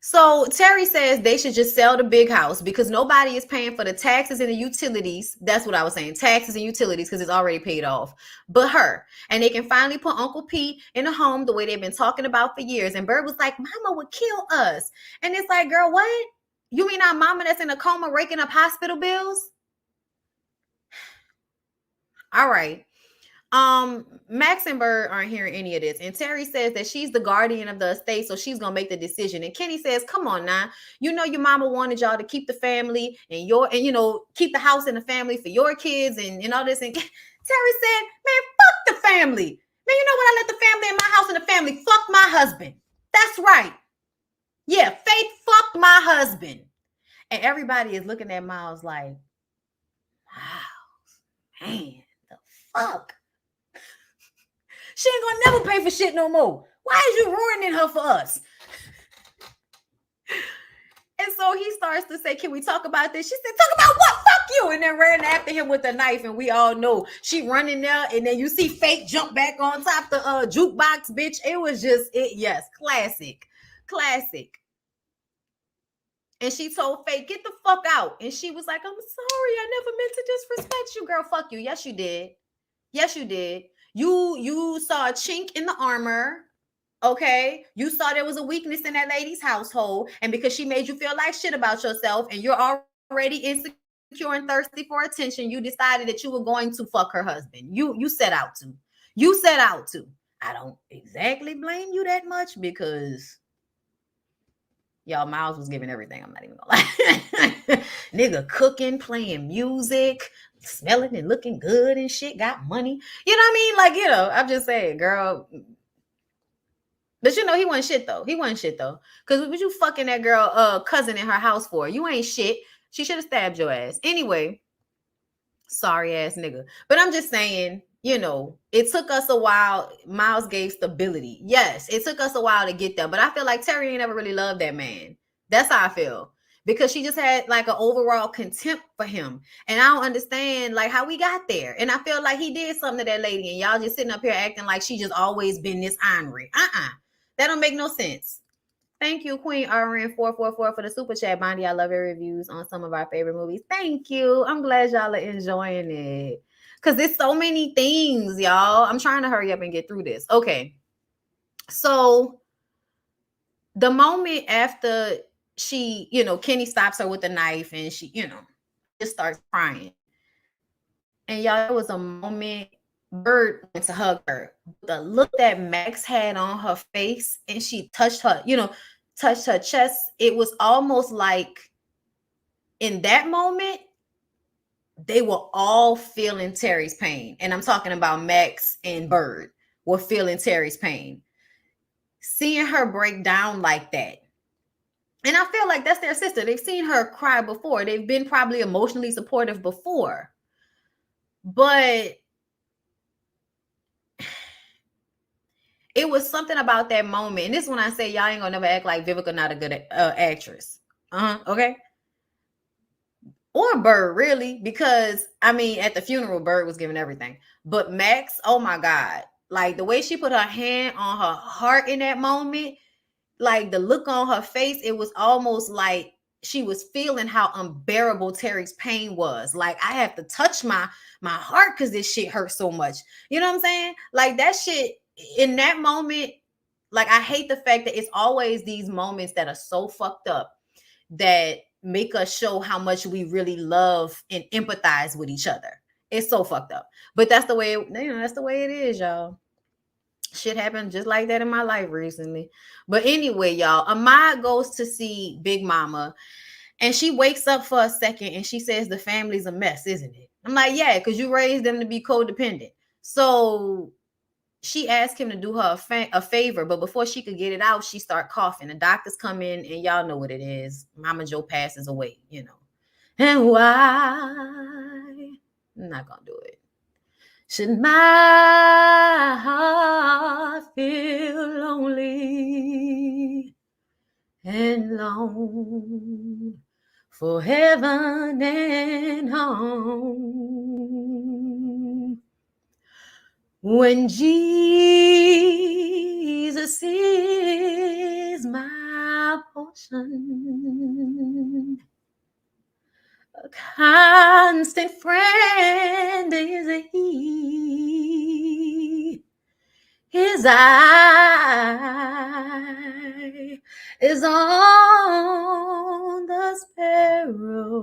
so Terry says they should just sell the big house because nobody is paying for the taxes and the utilities. That's what I was saying. Taxes and utilities because it's already paid off. But her. And they can finally put Uncle P in a home the way they've been talking about for years. And Bird was like, Mama would kill us. And it's like, girl, what? You mean our mama that's in a coma raking up hospital bills? All right. Max and Bird aren't hearing any of this. And Terry says that she's the guardian of the estate, so she's gonna make the decision. And Kenny says, come on now. You know your mama wanted y'all to keep the family and keep the house and the family for your kids and all this. And Terry said, man, fuck the family. Man, you know what? I let the family in my house and the family fuck my husband. That's right. Yeah, Faith fucked my husband. And everybody is looking at Miles like, wow, man. Fuck. She ain't gonna never pay for shit no more. Why is you ruining her for us? And so he starts to say, can we talk about this? She said, talk about what? Fuck you. And then ran after him with a knife. And we all know she running there. And then you see Fate jump back on top the jukebox, bitch. It was just, yes, classic. Classic. And she told Fate, get the fuck out. And she was like, I'm sorry. I never meant to disrespect you, girl. Fuck you. Yes, you did. Yes, you did. You saw a chink in the armor. Okay. You saw there was a weakness in that lady's household. And because she made you feel like shit about yourself and you're already insecure and thirsty for attention, you decided that you were going to fuck her husband. You set out to. You set out to. I don't exactly blame you that much because y'all, Miles was giving everything. I'm not even gonna lie. Nigga cooking, playing music, smelling and looking good and shit, got money. You know what I mean? Like, I'm just saying, girl. But he wasn't shit though. He wasn't shit though. Because what you fucking that girl cousin in her house for? You ain't shit. She should have stabbed your ass. Anyway, sorry ass nigga. But I'm just saying, it took us a while. Miles gave stability. Yes, it took us a while to get there. But I feel like Terry ain't never really loved that man. That's how I feel. Because she just had like an overall contempt for him. And I don't understand like how we got there. And I feel like he did something to that lady. And y'all just sitting up here acting like she just always been this ornery. That don't make no sense. Thank you, Queen RN444 for the super chat. Bondy, I love your reviews on some of our favorite movies. Thank you. I'm glad y'all are enjoying it. Because there's so many things, y'all. I'm trying to hurry up and get through this. Okay. So the moment after she, Kenny stops her with a knife and she, just starts crying. And y'all, there was a moment Bird went to hug her. The look that Max had on her face and she touched her, touched her chest. It was almost like in that moment, they were all feeling Terry's pain. And I'm talking about Max and Bird were feeling Terry's pain. Seeing her break down like that. And I feel like that's their sister. They've seen her cry before. They've been probably emotionally supportive before. But it was something about that moment. And this is when I say y'all ain't gonna never act like Vivica not a good actress. Okay. Or Bird, really, because at the funeral, Bird was giving everything. But Max, oh my God, like the way she put her hand on her heart in that moment, like the look on her face, it was almost like she was feeling how unbearable Terry's pain was. Like I have to touch my heart because this shit hurts so much. You know what I'm saying? Like that shit in that moment, Like, I hate the fact that it's always these moments that are so fucked up that make us show how much we really love and empathize with each other. It's so fucked up. But that's the way, that's the way it is, y'all. Shit happened just like that in my life recently. But anyway, y'all, Ahmad goes to see Big Mama, and she wakes up for a second and she says the family's a mess, isn't it? I'm like, yeah, because you raised them to be codependent. So she asked him to do her a favor, but before she could get it out, she start coughing. The doctors come in, and y'all know what it is. Mama Joe passes away, And why? I'm not gonna do it. Should my heart feel lonely and long for heaven and home? When Jesus is my portion, a constant friend is he. His eye is on the sparrow.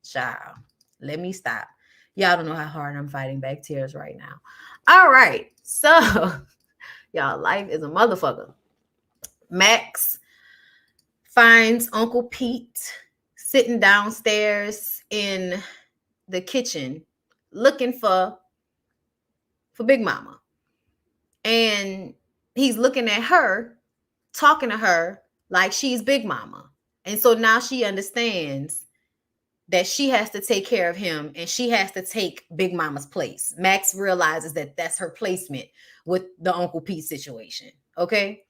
Child, let me stop. Y'all don't know how hard I'm fighting back tears right now. All right. So, y'all, life is a motherfucker. Max finds Uncle Pete sitting downstairs in the kitchen looking for Big Mama. And he's looking at her, talking to her like she's Big Mama. And so now she understands that she has to take care of him and she has to take Big Mama's place. Max realizes that that's her placement with the Uncle Pete situation. Okay.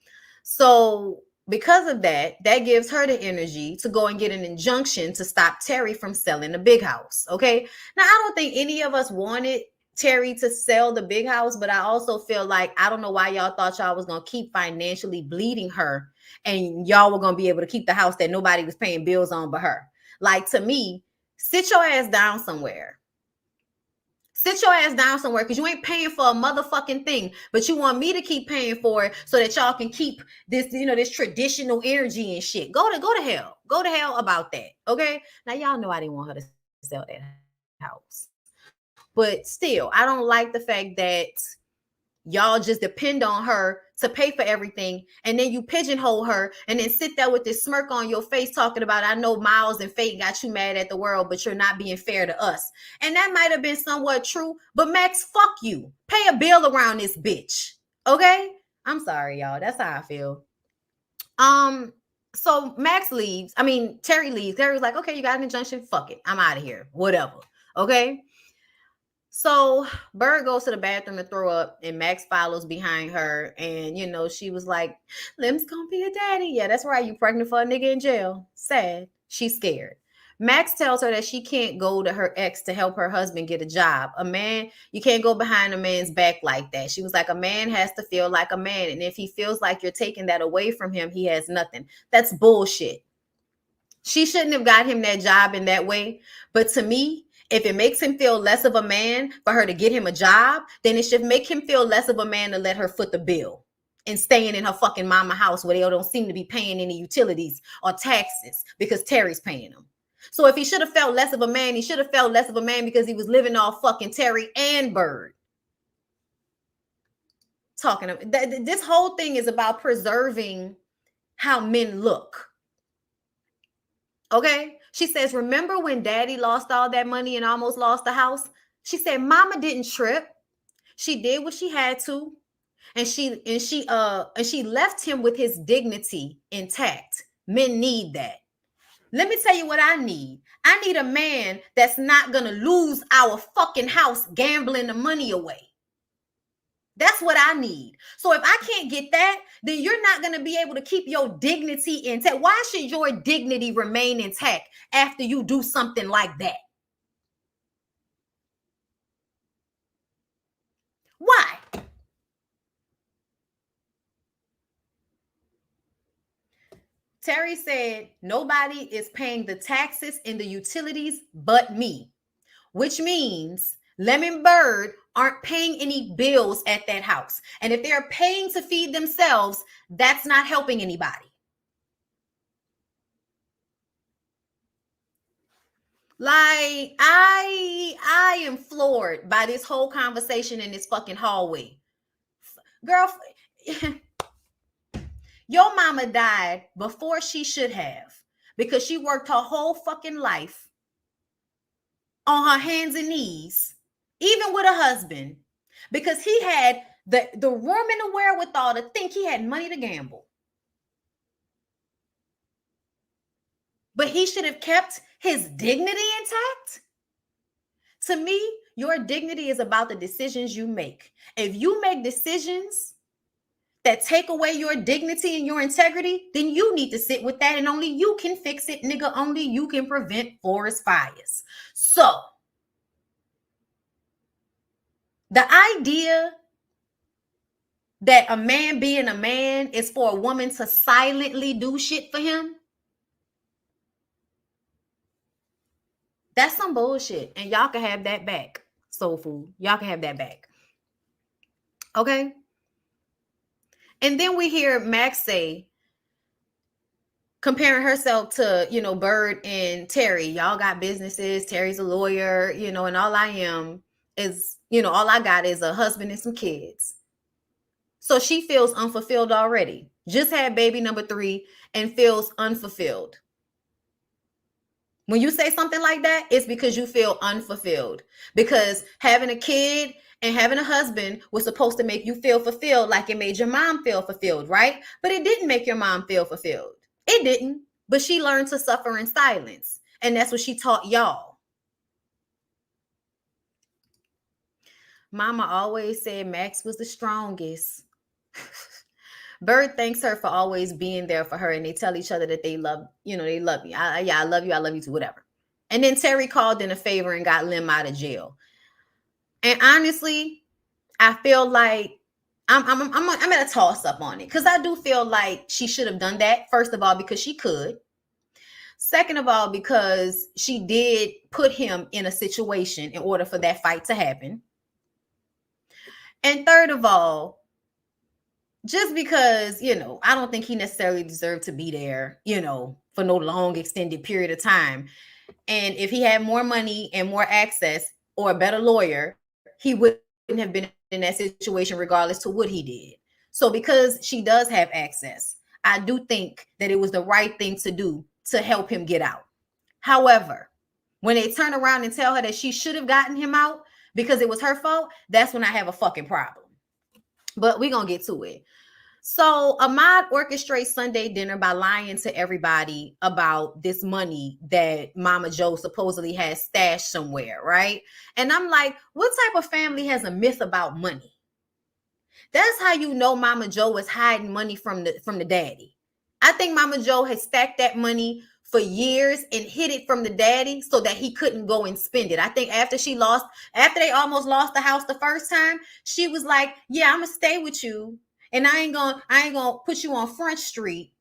So because of that, that gives her the energy to go and get an injunction to stop Terry from selling the big house. Okay. Now, I don't think any of us wanted Terry to sell the big house, but I also feel like, I don't know why y'all thought y'all was going to keep financially bleeding her and y'all were going to be able to keep the house that nobody was paying bills on but her. Like, to me, sit your ass down somewhere. Sit your ass down somewhere, because you ain't paying for a motherfucking thing, but you want me to keep paying for it so that y'all can keep this, this traditional energy and shit. Go to hell. Go to hell about that. Okay. Now, y'all know I didn't want her to sell that house, but still, I don't like the fact that y'all just depend on her to pay for everything, and then you pigeonhole her and then sit there with this smirk on your face talking about, I know Miles and Fate got you mad at the world, but you're not being fair to us. And that might have been somewhat true, but Max, fuck you. Pay a bill around this bitch. Okay? I'm sorry, y'all. That's how I feel. So Max leaves. I mean, Terry leaves. Terry's like, okay, you got an injunction. Fuck it. I'm out of here. Whatever. Okay? So Bird goes to the bathroom to throw up, and Max follows behind her. And, she was like, Lim's gonna be a daddy. Yeah, that's right. You pregnant for a nigga in jail. Sad. She's scared. Max tells her that she can't go to her ex to help her husband get a job. A man, you can't go behind a man's back like that. She was like, a man has to feel like a man. And if he feels like you're taking that away from him, he has nothing. That's bullshit. She shouldn't have got him that job in that way. But to me, if it makes him feel less of a man for her to get him a job, then it should make him feel less of a man to let her foot the bill and staying in her fucking mama house where they don't seem to be paying any utilities or taxes because Terry's paying them. So if he should have felt less of a man, he should have felt less of a man because he was living off fucking Terry and Bird. This whole thing is about preserving how men look. Okay? She says, remember when daddy lost all that money and almost lost the house? She said, mama didn't trip. She did what she had to. And she left him with his dignity intact. Men need that. Let me tell you what I need. I need a man that's not going to lose our fucking house gambling the money away. That's what I need. So if I can't get that, then you're not going to be able to keep your dignity intact. Why should your dignity remain intact after you do something like that? Why? Terry said, nobody is paying the taxes and the utilities but me, which means Lemon Bird aren't paying any bills at that house. And if they're paying to feed themselves, that's not helping anybody. Like, I am floored by this whole conversation in this fucking hallway. Girl, your mama died before she should have because she worked her whole fucking life on her hands and knees, even with a husband, because he had the room and the wherewithal to think he had money to gamble. But he should have kept his dignity intact. To me, your dignity is about the decisions you make. If you make decisions that take away your dignity and your integrity, then you need to sit with that, and only you can fix it, nigga. Only you can prevent forest fires. So, the idea that a man being a man is for a woman to silently do shit for him, that's some bullshit. And y'all can have that back, soul food. Y'all can have that back. Okay? And then we hear Max say, comparing herself to, Bird and Terry. Y'all got businesses. Terry's a lawyer, and all I am is, all I got is a husband and some kids. So she feels unfulfilled already. Just had baby number 3 and feels unfulfilled. When you say something like that, it's because you feel unfulfilled. Because having a kid and having a husband was supposed to make you feel fulfilled like it made your mom feel fulfilled, right? But it didn't make your mom feel fulfilled. It didn't. But she learned to suffer in silence. And that's what she taught y'all. Mama always said Max was the strongest. Bird thanks her for always being there for her, and they tell each other that they love me. I love you. I love you too, whatever. And then Terry called in a favor and got Lim out of jail. And honestly, I feel like I'm at a toss up on it, because I do feel like she should have done that. First of all, because she could. Second of all, because she did put him in a situation in order for that fight to happen. And third of all, just because, I don't think he necessarily deserved to be there, for no long extended period of time. And if he had more money and more access or a better lawyer, he wouldn't have been in that situation regardless to what he did. So because she does have access, I do think that it was the right thing to do to help him get out. However, when they turn around and tell her that she should have gotten him out because it was her fault, that's when I have a fucking problem. But we're going to get to it. So Ahmad orchestrates Sunday dinner by lying to everybody about this money that Mama Joe supposedly has stashed somewhere, right? And I'm like, what type of family has a myth about money? That's how you know Mama Joe is hiding money from the daddy. I think Mama Joe has stacked that money for years and hid it from the daddy so that he couldn't go and spend it. I think after they almost lost the house the first time, she was like, yeah, I'm gonna stay with you. And I ain't gonna put you on Front Street,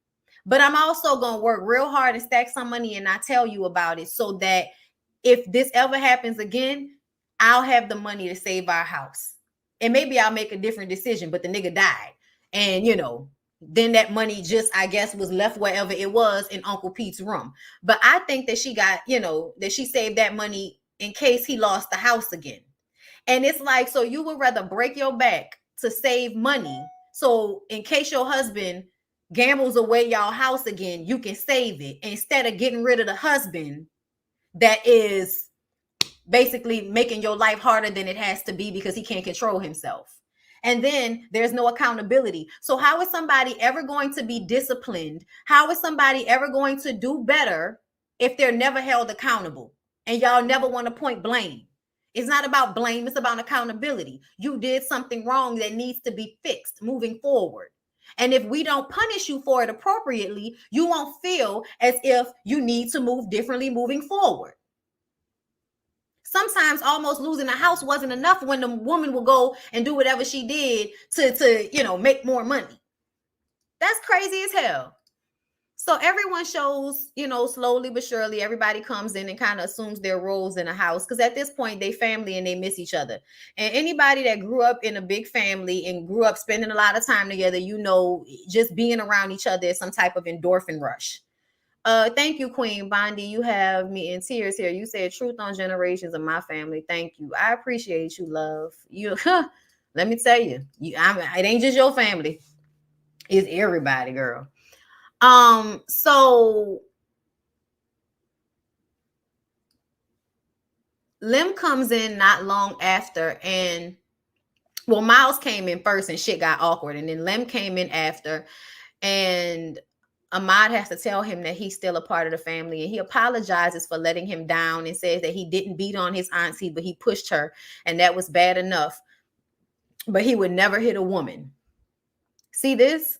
but I'm also gonna work real hard and stack some money and not tell you about it, so that if this ever happens again, I'll have the money to save our house. And maybe I'll make a different decision, but the nigga died. And then that money just, I guess, was left wherever it was in Uncle Pete's room. But I think that she got, that she saved that money in case he lost the house again. And it's like, so you would rather break your back to save money, so in case your husband gambles away y'all house again, you can save it, instead of getting rid of the husband that is basically making your life harder than it has to be because he can't control himself. And then there's no accountability. So how is somebody ever going to be disciplined? How is somebody ever going to do better if they're never held accountable? And y'all never want to point blame. It's not about blame. It's about accountability. You did something wrong that needs to be fixed moving forward. And if we don't punish you for it appropriately, you won't feel as if you need to move differently moving forward. Sometimes almost losing a house wasn't enough when the woman will go and do whatever she did to make more money. That's crazy as hell. So everyone shows, slowly but surely, everybody comes in and kind of assumes their roles in a house. Because at this point, they family and they miss each other. And anybody that grew up in a big family and grew up spending a lot of time together, just being around each other is some type of endorphin rush. Thank you, Queen Bondy. You have me in tears here. You said truth on generations of my family. Thank you. I appreciate you, love. Let me tell you, it ain't just your family. It's everybody, girl. So Lim comes in not long after, and well, Miles came in first and shit got awkward, and then Lim came in after, and Ahmad has to tell him that he's still a part of the family, and he apologizes for letting him down and says that he didn't beat on his auntie, but he pushed her, and that was bad enough, but he would never hit a woman. See, this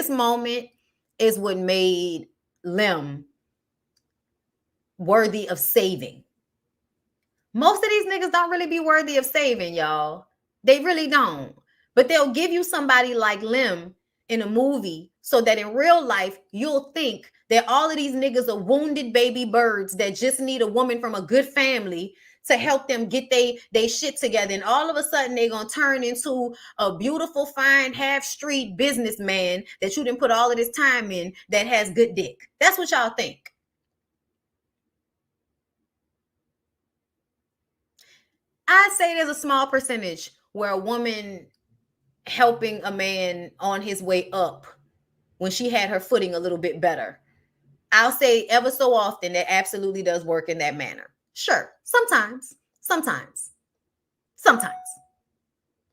moment is what made Lim worthy of saving. Most of these niggas don't really be worthy of saving, y'all. They really don't. But they'll give you somebody like Lim in a movie so that in real life, you'll think that all of these niggas are wounded baby birds that just need a woman from a good family to help them get they shit together. And all of a sudden, they're going to turn into a beautiful, fine, half-street businessman that you didn't put all of this time in that has good dick. That's what y'all think. I'd say there's a small percentage where a woman helping a man on his way up when she had her footing a little bit better. I'll say ever so often that absolutely does work in that manner. Sure, sometimes.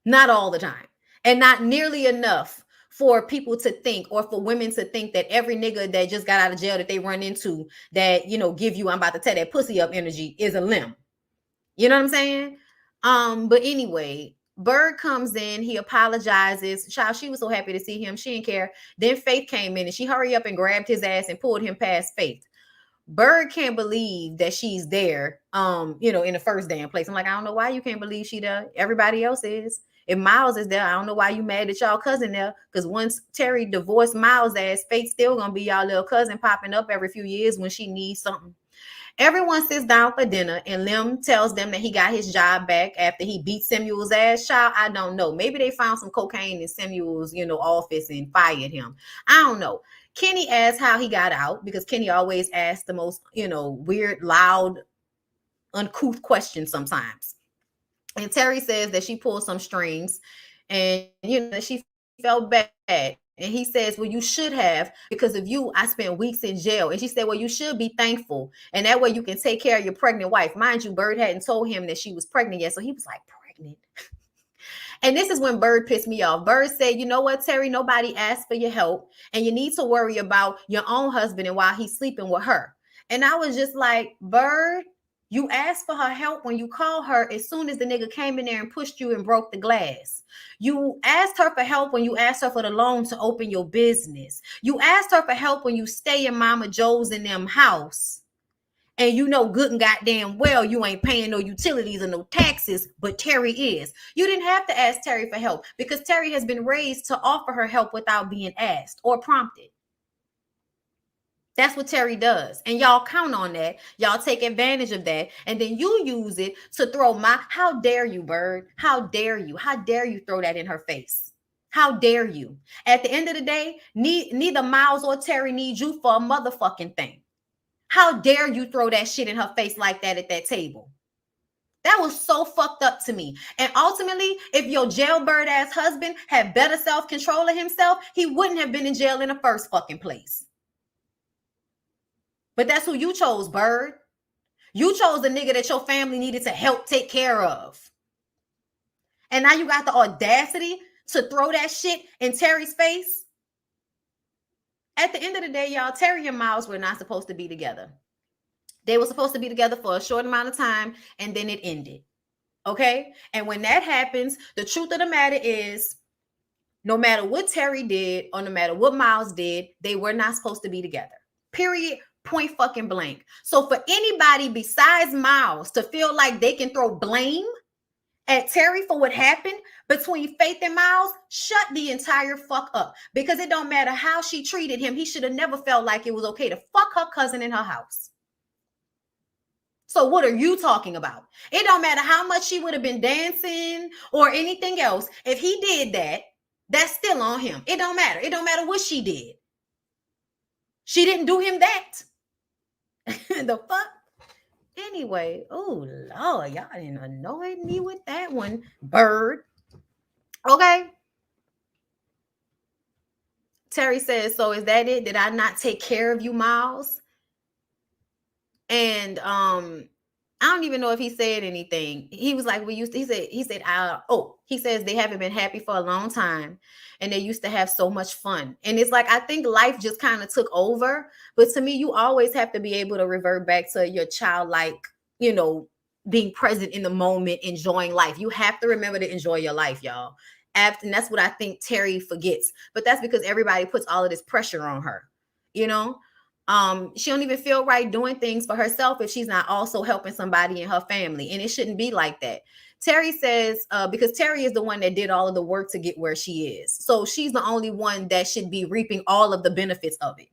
Not all the time. And not nearly enough for people to think, or for women to think, that every nigga that just got out of jail that they run into that, give you, I'm about to tear that pussy up energy is a Lim. You know what I'm saying? But anyway, Bird comes in, he apologizes. Child, she was so happy to see him, she didn't care. Then Faith came in and she hurried up and grabbed his ass and pulled him past Faith. Bird can't believe that she's there, in the first damn place. I'm like, I don't know why you can't believe she there. Everybody else is. If Miles is there, I don't know why you mad at y'all cousin there. Because once Terry divorced Miles' ass, Faith still gonna be y'all little cousin popping up every few years when she needs something. Everyone sits down for dinner, and Lim tells them that he got his job back after he beat Samuel's ass. Child, I don't know. Maybe they found some cocaine in Samuel's, office and fired him. I don't know. Kenny asks how he got out, because Kenny always asks the most, weird, loud, uncouth questions sometimes. And Terry says that she pulled some strings and, that she felt bad. And he says, well, you should have, because of you, I spent weeks in jail. And she said, well, you should be thankful. And that way you can take care of your pregnant wife. Mind you, Bird hadn't told him that she was pregnant yet. So he was like, pregnant? And this is when Bird pissed me off. Bird said, you know what, Terry, nobody asked for your help. And you need to worry about your own husband and while he's sleeping with her. And I was just like, Bird, you asked for her help when you called her as soon as the nigga came in there and pushed you and broke the glass. You asked her for help when you asked her for the loan to open your business. You asked her for help when you stay in Mama Joe's in them house. And you know good and goddamn well you ain't paying no utilities or no taxes, but Terry is. You didn't have to ask Terry for help because Terry has been raised to offer her help without being asked or prompted. That's what Terry does. And y'all count on that. Y'all take advantage of that. And then you use it to throw how dare you, Bird? How dare you? How dare you throw that in her face? How dare you? At the end of the day, neither Miles or Terry need you for a motherfucking thing. How dare you throw that shit in her face like that at that table? That was so fucked up to me. And ultimately, if your jailbird ass husband had better self-control of himself, he wouldn't have been in jail in the first fucking place. But that's who you chose, Bird. You chose the nigga that your family needed to help take care of. And now you got the audacity to throw that shit in Terry's face. At the end of the day, y'all, Terry and Miles were not supposed to be together. They were supposed to be together for a short amount of time, and then it ended. Okay? And when that happens, the truth of the matter is, no matter what Terry did or no matter what Miles did, they were not supposed to be together. Period. Point fucking blank. So for anybody besides Miles to feel like they can throw blame at Terry for what happened between Faith and Miles, shut the entire fuck up. Because it don't matter how she treated him. He should have never felt like it was okay to fuck her cousin in her house. So what are you talking about? It don't matter how much she would have been dancing or anything else. If he did that, that's still on him. It don't matter. It don't matter what she did. She didn't do him that. The fuck? Anyway, oh Lord, y'all didn't annoy me with that one, bird. Okay. Terry says, so is that it? Did I not take care of you, Miles? And I don't even know if he said anything. He was like, he says they haven't been happy for a long time and they used to have so much fun. And it's like, I think life just kind of took over. But to me, you always have to be able to revert back to your childlike, being present in the moment, enjoying life. You have to remember to enjoy your life, y'all. And that's what I think Terry forgets. But that's because everybody puts all of this pressure on her, She don't even feel right doing things for herself if she's not also helping somebody in her family. And it shouldn't be like that. Terry says, because Terry is the one that did all of the work to get where she is. So she's the only one that should be reaping all of the benefits of it.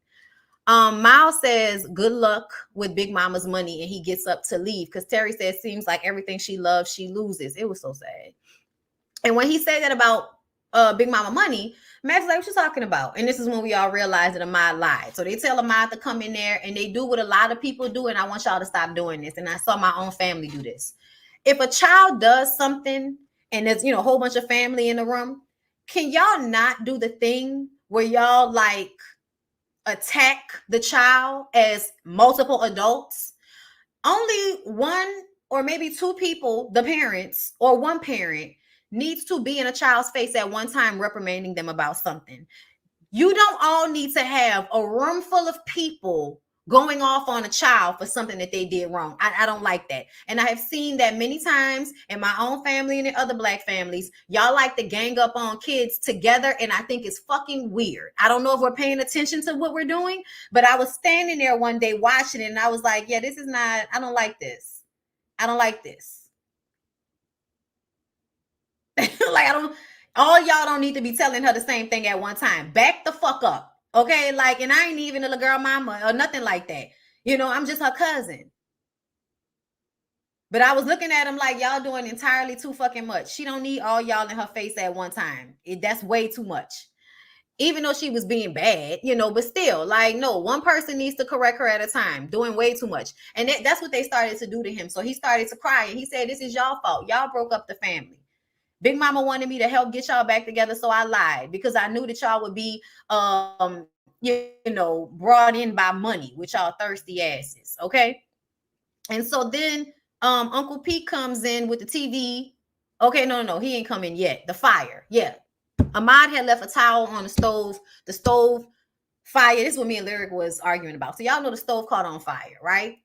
Miles says, good luck with Big Mama's money. And he gets up to leave because Terry says, seems like everything she loves, she loses. It was so sad. And when he said that about Big Mama money, Matt's like, what you talking about? And this is when we all realize that Ahmad lied. So they tell Ahmad to come in there and they do what a lot of people do. And I want y'all to stop doing this. And I saw my own family do this. If a child does something and there's, a whole bunch of family in the room, can y'all not do the thing where y'all like attack the child as multiple adults? Only one or maybe two people, the parents or one parent, needs to be in a child's face at one time reprimanding them about something. You don't all need to have a room full of people going off on a child for something that they did wrong. I don't like that. And I have seen that many times in my own family and in other Black families. Y'all like to gang up on kids together, and I think it's fucking weird. I don't know if we're paying attention to what we're doing, but I was standing there one day watching it, and I was like, yeah, this is not, I don't like this. I don't like this. All y'all don't need to be telling her the same thing at one time. Back the fuck up. Okay. And I ain't even a little girl mama or nothing like that. I'm just her cousin. But I was looking at him like, y'all doing entirely too fucking much. She don't need all y'all in her face at one time. That's way too much. Even though she was being bad, but still, no, one person needs to correct her at a time, doing way too much. And that's what they started to do to him. So he started to cry and he said, this is y'all fault. Y'all broke up the family. Big Mama wanted me to help get y'all back together, so I lied because I knew that y'all would be, brought in by money with y'all thirsty asses, okay? And so then Uncle Pete comes in with the TV. Okay, no, he ain't coming yet. The fire, yeah. Ahmad had left a towel on the stove. The stove fire, this is what me and Lyric was arguing about. So y'all know the stove caught on fire, right?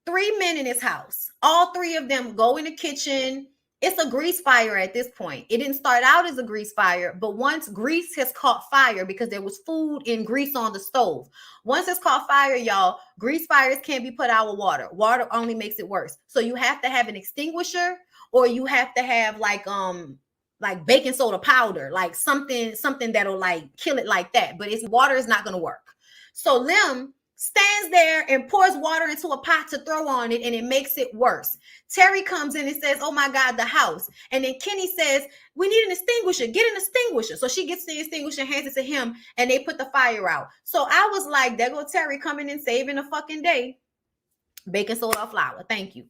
3 men in his house. All three of them go in the kitchen. It's a grease fire at this point. It didn't start out as a grease fire, but once grease has caught fire because there was food and grease on the stove. Once it's caught fire, y'all, grease fires can't be put out with water. Water only makes it worse. So you have to have an extinguisher or you have to have like baking soda powder, like something that'll kill it like that. But water is not going to work. So Lim stands there and pours water into a pot to throw on it, and it makes it worse. Terry comes in and says, oh my God, the house. And then Kenny says, we need an extinguisher. Get an extinguisher. So she gets the extinguisher, hands it to him, and they put the fire out. So I was like, there go Terry coming and saving a fucking day. Baking soda or flour. Thank you.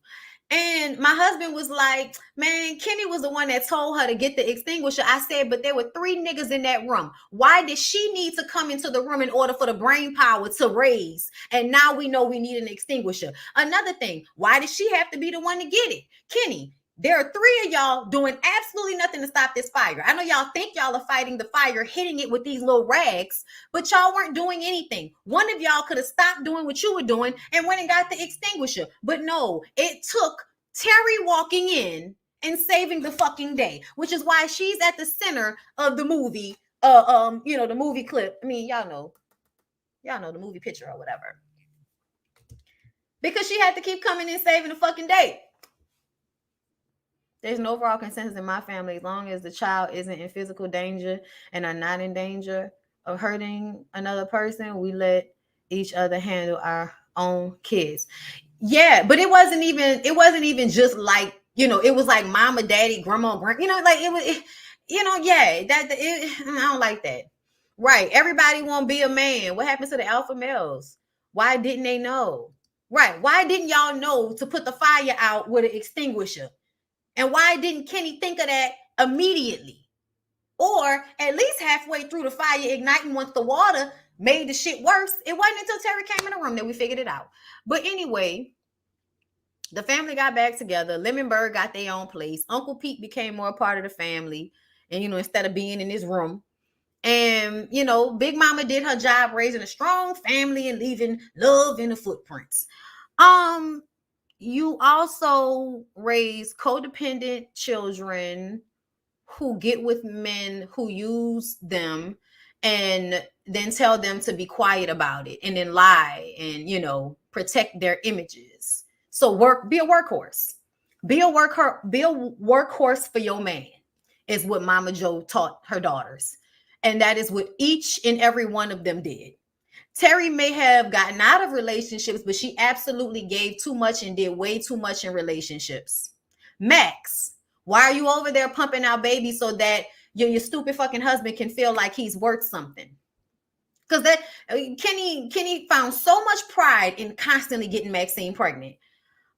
And my husband was like, man, Kenny was the one that told her to get the extinguisher. I said, but there were 3 niggas in that room. Why did she need to come into the room in order for the brain power to raise? And now we know we need an extinguisher. Another thing, why did she have to be the one to get it? Kenny, there are 3 of y'all doing absolutely nothing to stop this fire. I know y'all think y'all are fighting the fire, hitting it with these little rags, but y'all weren't doing anything. One of y'all could have stopped doing what you were doing and went and got the extinguisher. But no, it took Terry walking in and saving the fucking day, which is why she's at the center of the movie. The movie clip. I mean, y'all know the movie picture or whatever. Because she had to keep coming and saving the fucking day. There's no overall consensus in my family as long as the child isn't in physical danger and are not in danger of hurting another person, we let each other handle our own kids. Yeah, but it wasn't even just like, it was like mama, daddy, grandma, like yeah, I don't like that. Right. Everybody won't be a man. What happened to the alpha males? Why didn't they know? Right. Why didn't y'all know to put the fire out with an extinguisher? And why didn't Kenny think of that immediately? Or at least halfway through the fire igniting once the water made the shit worse. It wasn't until Terry came in the room that we figured it out. But anyway, the family got back together. Lemonberg got their own place. Uncle Pete became more a part of the family. And, instead of being in his room. And, Big Mama did her job raising a strong family and leaving love in the footprints. You also raise codependent children who get with men who use them and then tell them to be quiet about it and then lie and, protect their images. So be a workhorse. Be a workhorse for your man is what Mama Joe taught her daughters. And that is what each and every one of them did. Terry may have gotten out of relationships, but she absolutely gave too much and did way too much in relationships. Max, why are you over there pumping out babies so that your stupid fucking husband can feel like he's worth something? Because that Kenny found so much pride in constantly getting Maxine pregnant.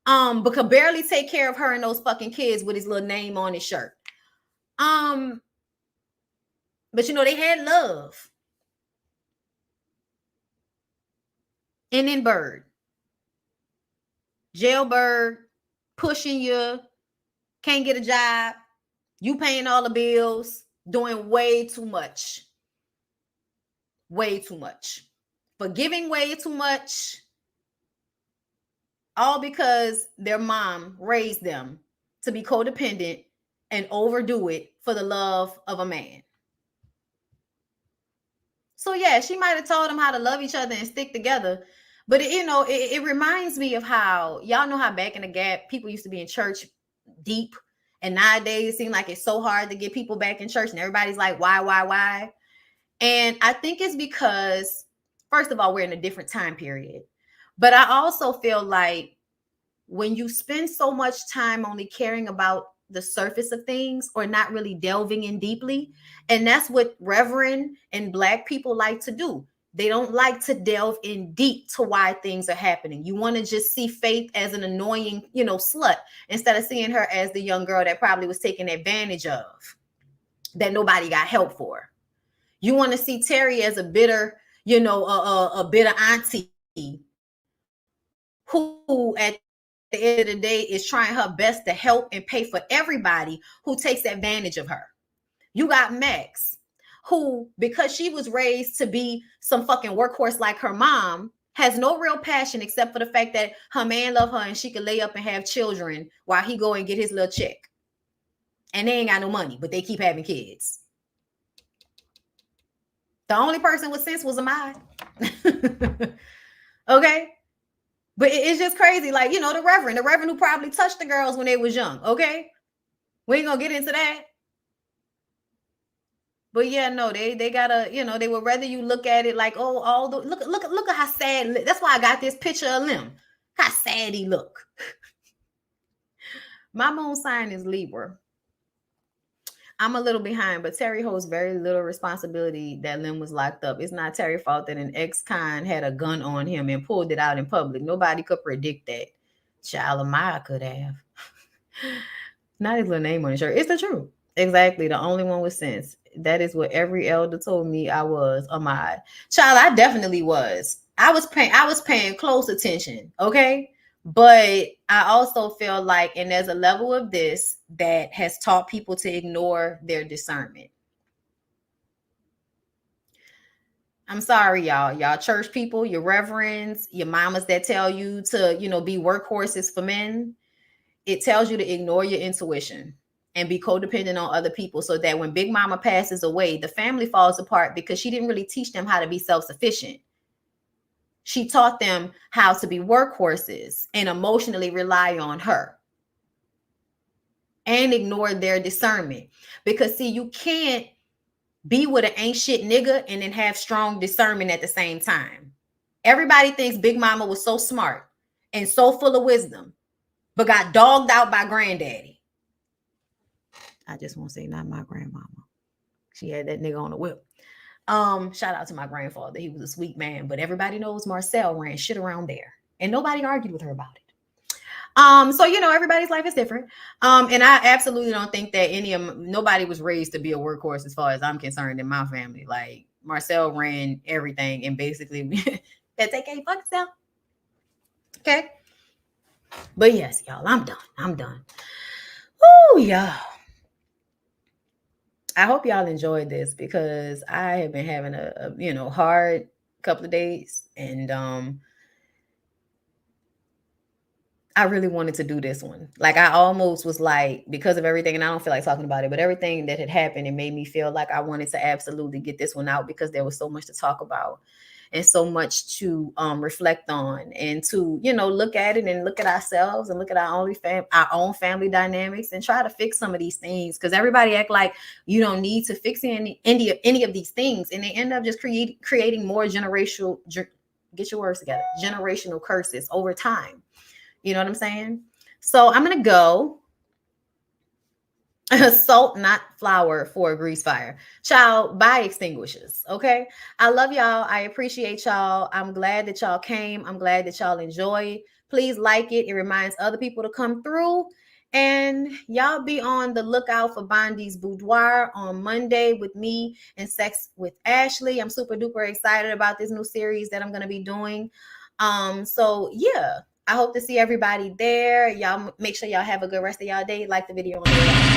But could barely take care of her and those fucking kids with his little name on his shirt. But they had love. And then Bird. Jailbird, pushing you, can't get a job, you paying all the bills, doing way too much. Way too much. Forgiving way too much. All because their mom raised them to be codependent and overdo it for the love of a man. So yeah, she might have taught them how to love each other and stick together. But it reminds me of how, y'all know how back in the gap, people used to be in church deep. And nowadays it seems like it's so hard to get people back in church. And everybody's like, why? And I think it's because, first of all, we're in a different time period. But I also feel like when you spend so much time only caring about the surface of things or not really delving in deeply, and that's what Reverend and Black people like to do. They don't like to delve in deep to why things are happening. You want to just see Faith as an annoying, slut, instead of seeing her as the young girl that probably was taken advantage of, that nobody got help for. You want to see Terry as a bitter, a bitter auntie who at the end of the day is trying her best to help and pay for everybody who takes advantage of her. You got Max, who, because she was raised to be some fucking workhorse like her mom, has no real passion except for the fact that her man love her and she could lay up and have children while he go and get his little check. And they ain't got no money, but they keep having kids. The only person with sense was Amari. Okay? But it's just crazy. Like, the Reverend who probably touched the girls when they was young. Okay? We ain't gonna get into that. But yeah, no, they gotta, they would rather you look at it like, oh, all the look at how sad. That's why I got this picture of Lim. How sad he look. My moon sign is Libra. I'm a little behind, but Terry holds very little responsibility that Lim was locked up. It's not Terry's fault that an ex-con had a gun on him and pulled it out in public. Nobody could predict that. Child of Maya could have. Not his little name on his shirt. It's the truth. Exactly. The only one with sense. That is what every elder told me I was, Ahmad. Child, I definitely was. I was paying close attention. Okay. But I also feel like, and there's a level of this that has taught people to ignore their discernment. I'm sorry, y'all church people, your reverends, your mamas that tell you to, be workhorses for men. It tells you to ignore your intuition and be codependent on other people, so that when Big Mama passes away, the family falls apart because she didn't really teach them how to be self-sufficient. She taught them how to be workhorses and emotionally rely on her. and ignore their discernment. Because see, you can't be with an ain't shit nigga and then have strong discernment at the same time. Everybody thinks Big Mama was so smart and so full of wisdom, but got dogged out by granddaddy. I just want to say, not my grandmama. She had that nigga on the whip. Shout out to my grandfather. He was a sweet man, but everybody knows Marcel ran shit around there, and nobody argued with her about it. So everybody's life is different. And I absolutely don't think that nobody was raised to be a workhorse as far as I'm concerned in my family. Like Marcel ran everything, and basically that take a fuck self. Okay. But yes, y'all, I'm done. Oh, y'all. I hope y'all enjoyed this because I have been having a hard couple of days, and I really wanted to do this one. Like I almost was like, because of everything, and I don't feel like talking about it, but everything that had happened, it made me feel like I wanted to absolutely get this one out because there was so much to talk about and so much to reflect on, and to look at it and look at ourselves and look at our own family dynamics and try to fix some of these things, because everybody act like you don't need to fix any of these things, and they end up just creating more generational generational curses over time. You know what I'm saying? So I'm going to go salt, not flour, for a grease fire. Child, buy extinguishers. Okay. I love y'all. I appreciate y'all. I'm glad that y'all came. I'm glad that y'all enjoy. Please like it. It reminds other people to come through. And y'all be on the lookout for Bondy's Boudoir on Monday with me and Sex with Ashley. I'm super duper excited about this new series that I'm going to be doing. So yeah, I hope to see everybody there. Y'all make sure y'all have a good rest of y'all day. Like the video on the